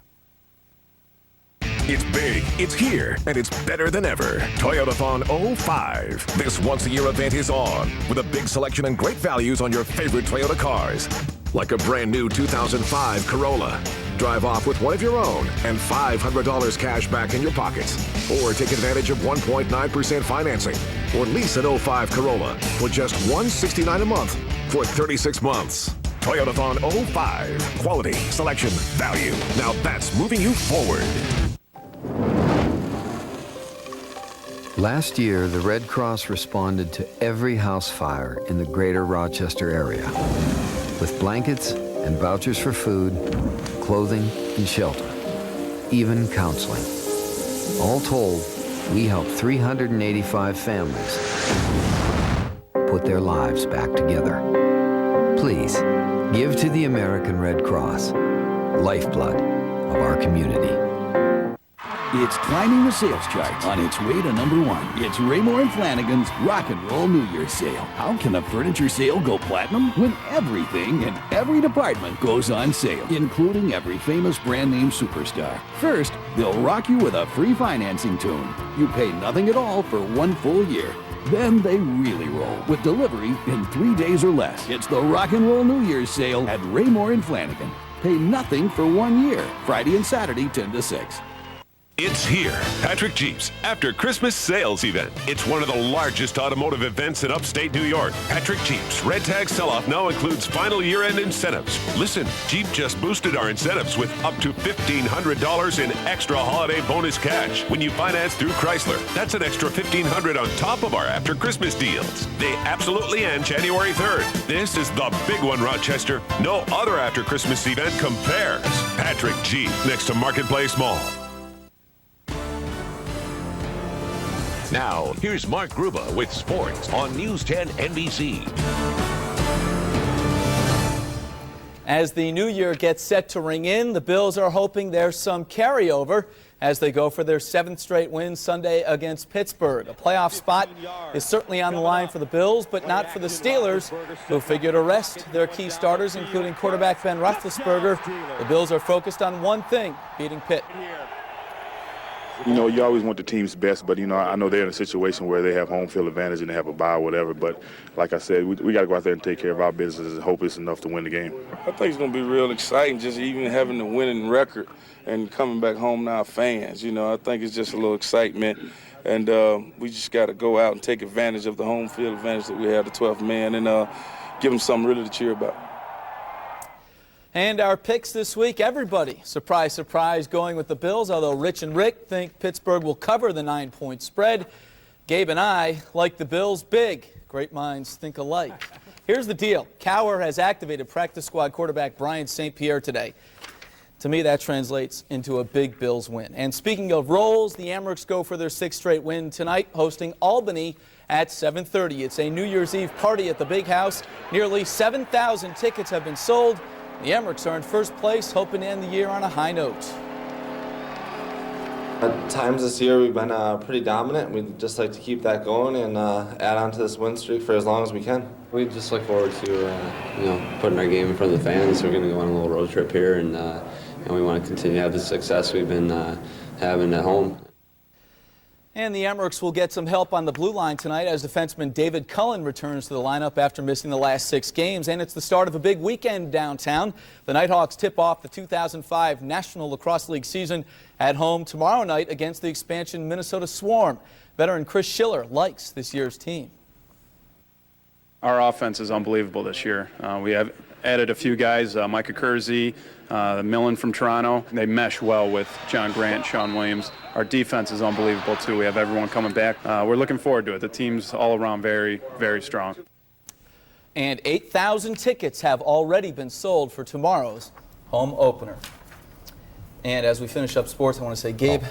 It's big, it's here, and it's better than ever. Toyotathon 05. This once-a-year event is on, with a big selection and great values on your favorite Toyota cars. Like a brand new 2005 Corolla. Drive off with one of your own and $500 cash back in your pockets. Or take advantage of 1.9% financing. Or lease an 05 Corolla for just $169 a month for 36 months. Toyotathon 05. Quality, selection, value. Now that's moving you forward. Last year, the Red Cross responded to every house fire in the greater Rochester area with blankets and vouchers for food, clothing, and shelter, even counseling. All told, we helped 385 families put their lives back together. Please, give to the American Red Cross, lifeblood of our community. It's climbing the sales charts on its way to #1. It's Raymore and Flanagan's Rock and Roll New Year's Sale. How can a furniture sale go platinum when everything in every department goes on sale, including every famous brand name superstar? First, they'll rock you with a free financing tune. You pay nothing at all for 1 full year. Then they really roll with delivery in 3 days or less. It's the Rock and Roll New Year's Sale at Raymore and Flanagan. Pay nothing for 1 year. Friday and Saturday, 10 to 6. It's here, Patrick Jeep's After Christmas Sales Event. It's one of the largest automotive events in upstate New York. Patrick Jeep's Red Tag Sell-Off now includes final year-end incentives. Listen, Jeep just boosted our incentives with up to $1,500 in extra holiday bonus cash when you finance through Chrysler. That's an extra $1,500 on top of our After Christmas deals. They absolutely end January 3rd. This is the big one, Rochester. No other After Christmas event compares. Patrick Jeep, next to Marketplace Mall. Now, here's Mark Gruba with sports on News 10 NBC. As the new year gets set to ring in, the Bills are hoping there's some carryover as they go for their 7th straight win Sunday against Pittsburgh. A playoff spot is certainly on the line for the Bills, but not for the Steelers, who figure to rest their key starters, including quarterback Ben Roethlisberger. The Bills are focused on one thing, beating Pitt. You know, you always want the team's best, but, you know, I know they're in a situation where they have home field advantage and they have a bye or whatever. But like I said, we got to go out there and take care of our business and hope it's enough to win the game. I think it's going to be real exciting, just even having the winning record and coming back home now fans. You know, I think it's just a little excitement. And we just got to go out and take advantage of the home field advantage that we have, the 12th man, and give them something really to cheer about. And our picks this week, everybody, surprise, surprise, going with the Bills, although Rich and Rick think Pittsburgh will cover the 9-point spread. Gabe and I like the Bills big. Great minds think alike. Here's the deal. Cowher has activated practice squad quarterback Brian St. Pierre today. To me, that translates into a big Bills win. And speaking of roles, the Amerks go for their 6th straight win tonight, hosting Albany at 7:30. It's a New Year's Eve party at the Big House. Nearly 7,000 tickets have been sold. The Amerks are in first place, hoping to end the year on a high note. At times this year we've been pretty dominant. We'd just like to keep that going and add on to this win streak for as long as we can. We just look forward to putting our game in front of the fans. We're going to go on a little road trip here, and we want to continue to have the success we've been having at home. And the Amerks will get some help on the blue line tonight as defenseman David Cullen returns to the lineup after missing the last 6 games. And it's the start of a big weekend downtown. The Nighthawks tip off the 2005 National Lacrosse League season at home tomorrow night against the expansion Minnesota Swarm. Veteran Chris Schiller likes this year's team. Our offense is unbelievable this year. We have added a few guys, Micah Kersey, Millen from Toronto. They mesh well with John Grant, Sean Williams. Our defense is unbelievable, too. We have everyone coming back. We're looking forward to it. The team's all around very, very strong. And 8,000 tickets have already been sold for tomorrow's home opener. And as we finish up sports, I want to say, Gabe,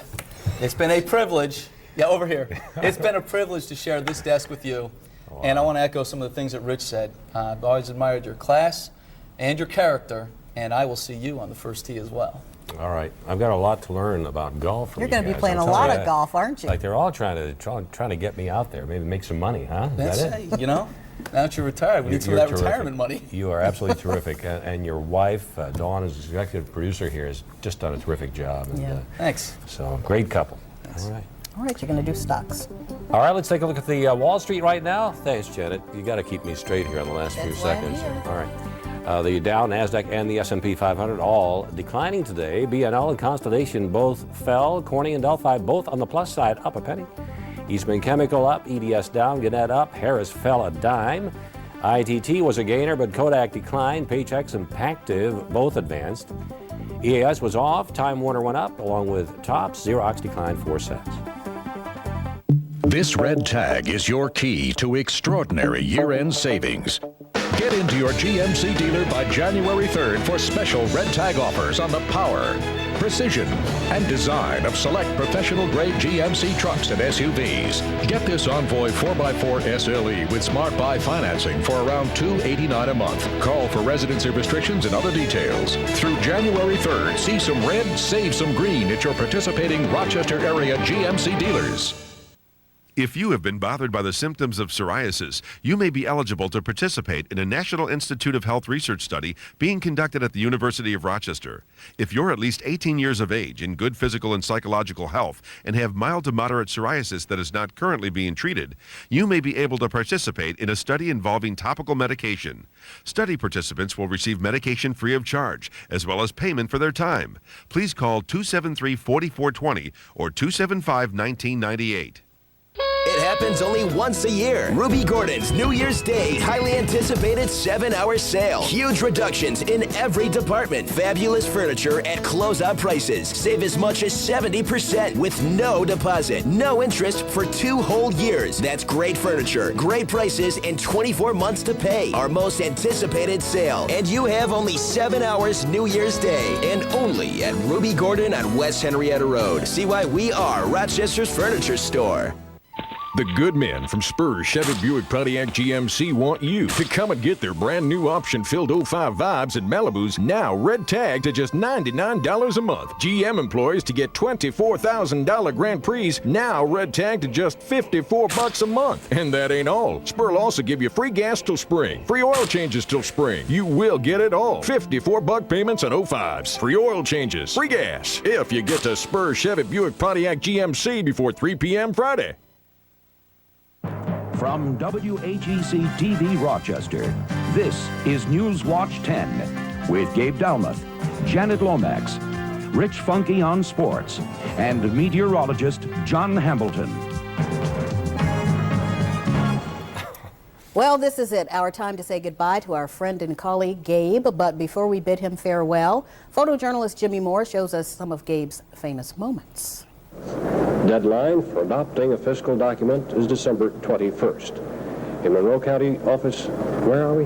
it's been a privilege. Yeah, over here. It's been a privilege to share this desk with you. Wow. And I want to echo some of the things that Rich said. I've always admired your class and your character, and I will see you on the first tee as well. All right. I've got a lot to learn about golf from You're going to be guys. playing a lot of golf, aren't you? Like they're all trying to get me out there, maybe make some money, huh? That's it? You know, now that you're retired, we need some of that retirement money. You are absolutely terrific. And your wife, Dawn, as executive producer here, has just done a terrific job. And, yeah. Thanks. So, great couple. Thanks. All right. All right, you're going to do stocks. All right, let's take a look at the Wall Street right now. Thanks, Janet. You got to keep me straight here on the last few seconds. All right. The Dow, NASDAQ, and the S&P 500 all declining today. BNL and Constellation both fell. Corning and Delphi both on the plus side, up a penny. Eastman Chemical up, EDS down, Gannett up, Harris fell a dime. ITT was a gainer, but Kodak declined. Paychex and Pactiv both advanced. EAS was off. Time Warner went up, along with Tops. Xerox declined 4 cents. This red tag is your key to extraordinary year-end savings. Get into your GMC dealer by January 3rd for special red tag offers on the power, precision, and design of select professional-grade GMC trucks and SUVs. Get this Envoy 4x4 SLE with Smart Buy financing for around $289 a month. Call for residency restrictions and other details. Through January 3rd, see some red, save some green at your participating Rochester area GMC dealers. If you have been bothered by the symptoms of psoriasis, you may be eligible to participate in a National Institute of Health research study being conducted at the University of Rochester. If you're at least 18 years of age, in good physical and psychological health, and have mild to moderate psoriasis that is not currently being treated, you may be able to participate in a study involving topical medication. Study participants will receive medication free of charge, as well as payment for their time. Please call 273-4420 or 275-1998. It happens only once a year. Ruby Gordon's New Year's Day highly anticipated 7-hour sale. Huge reductions in every department. Fabulous furniture at closeout prices. Save as much as 70% with no deposit. No interest for 2 whole years. That's great furniture, great prices, and 24 months to pay. Our most anticipated sale. And you have only 7 hours New Year's Day. And only at Ruby Gordon on West Henrietta Road. See why we are Rochester's furniture store. The good men from Spurs Chevy Buick Pontiac GMC want you to come and get their brand new option-filled 05 Vibes at Malibu's now red tagged to just $99 a month. GM employees to get $24,000 Grand Prix now red tagged to just $54 a month. And that ain't all. Spur will also give you free gas till spring, free oil changes till spring. You will get it all. $54 payments on 05s, free oil changes, free gas. If you get to Spurs Chevy Buick Pontiac GMC before 3 p.m. Friday. From WHEC-TV Rochester, this is News Watch 10 with Gabe Dalmath, Janet Lomax, Rich Funky on sports, and meteorologist John Hambleton. Well, this is it, our time to say goodbye to our friend and colleague Gabe. But before we bid him farewell, photojournalist Jimmy Moore shows us some of Gabe's famous moments. Deadline for adopting a fiscal document is December 21st. In Monroe County office, where are we?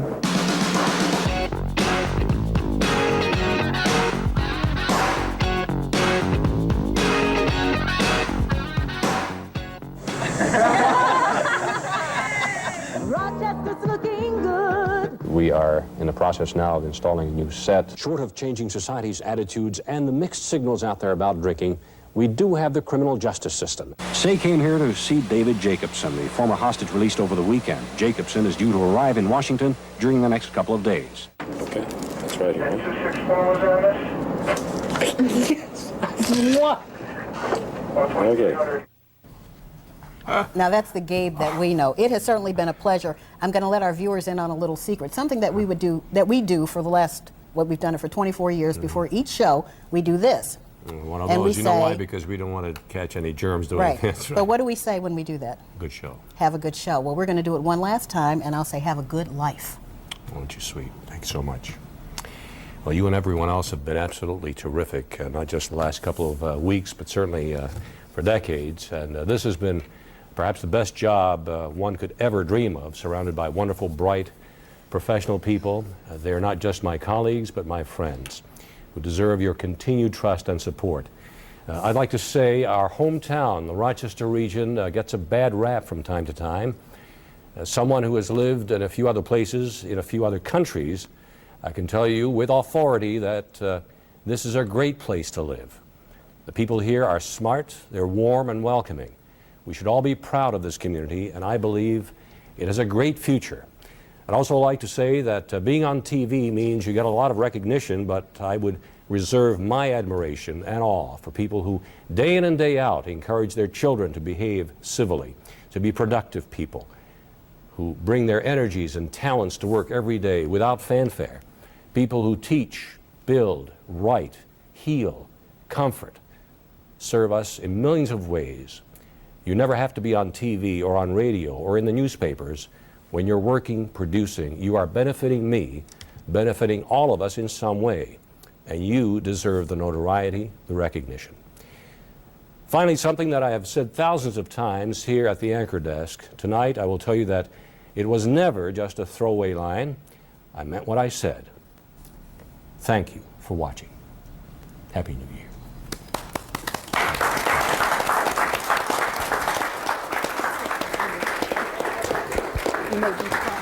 Rochester's looking good. We are in the process now of installing a new set. Short of changing society's attitudes and the mixed signals out there about drinking, we do have the criminal justice system. Say came here to see David Jacobson, the former hostage released over the weekend. Jacobson is due to arrive in Washington during the next couple of days. Okay, that's right here. What? Okay. Now that's the Gabe that we know. It has certainly been a pleasure. I'm going to let our viewers in on a little secret, something that we do for the last, we've done it for 24 years. Before each show, we do this. One of those, you know why? Because we don't want to catch any germs doing this. Right. But what do we say when we do that? Good show. Have a good show. Well, we're going to do it one last time, and I'll say have a good life. Aren't you sweet? Thanks so much. Well, you and everyone else have been absolutely terrific, not just the last couple of weeks, but certainly for decades. And this has been perhaps the best job one could ever dream of, surrounded by wonderful, bright, professional people. They're not just my colleagues, but my friends, who deserve your continued trust and support. I'd like to say our hometown, the Rochester region, gets a bad rap from time to time. As someone who has lived in a few other places, in a few other countries, I can tell you with authority that this is a great place to live. The people here are smart, they're warm and welcoming. We should all be proud of this community, and I believe it has a great future. I'd also like to say that being on TV means you get a lot of recognition, but I would reserve my admiration and awe for people who day in and day out encourage their children to behave civilly, to be productive people, who bring their energies and talents to work every day without fanfare, people who teach, build, write, heal, comfort, serve us in millions of ways. You never have to be on TV or on radio or in the newspapers. When you're working, producing, you are benefiting me, benefiting all of us in some way, and you deserve the notoriety, the recognition. Finally, something that I have said thousands of times here at the anchor desk. Tonight, I will tell you that it was never just a throwaway line. I meant what I said. Thank you for watching. Happy New Year. You made me cry.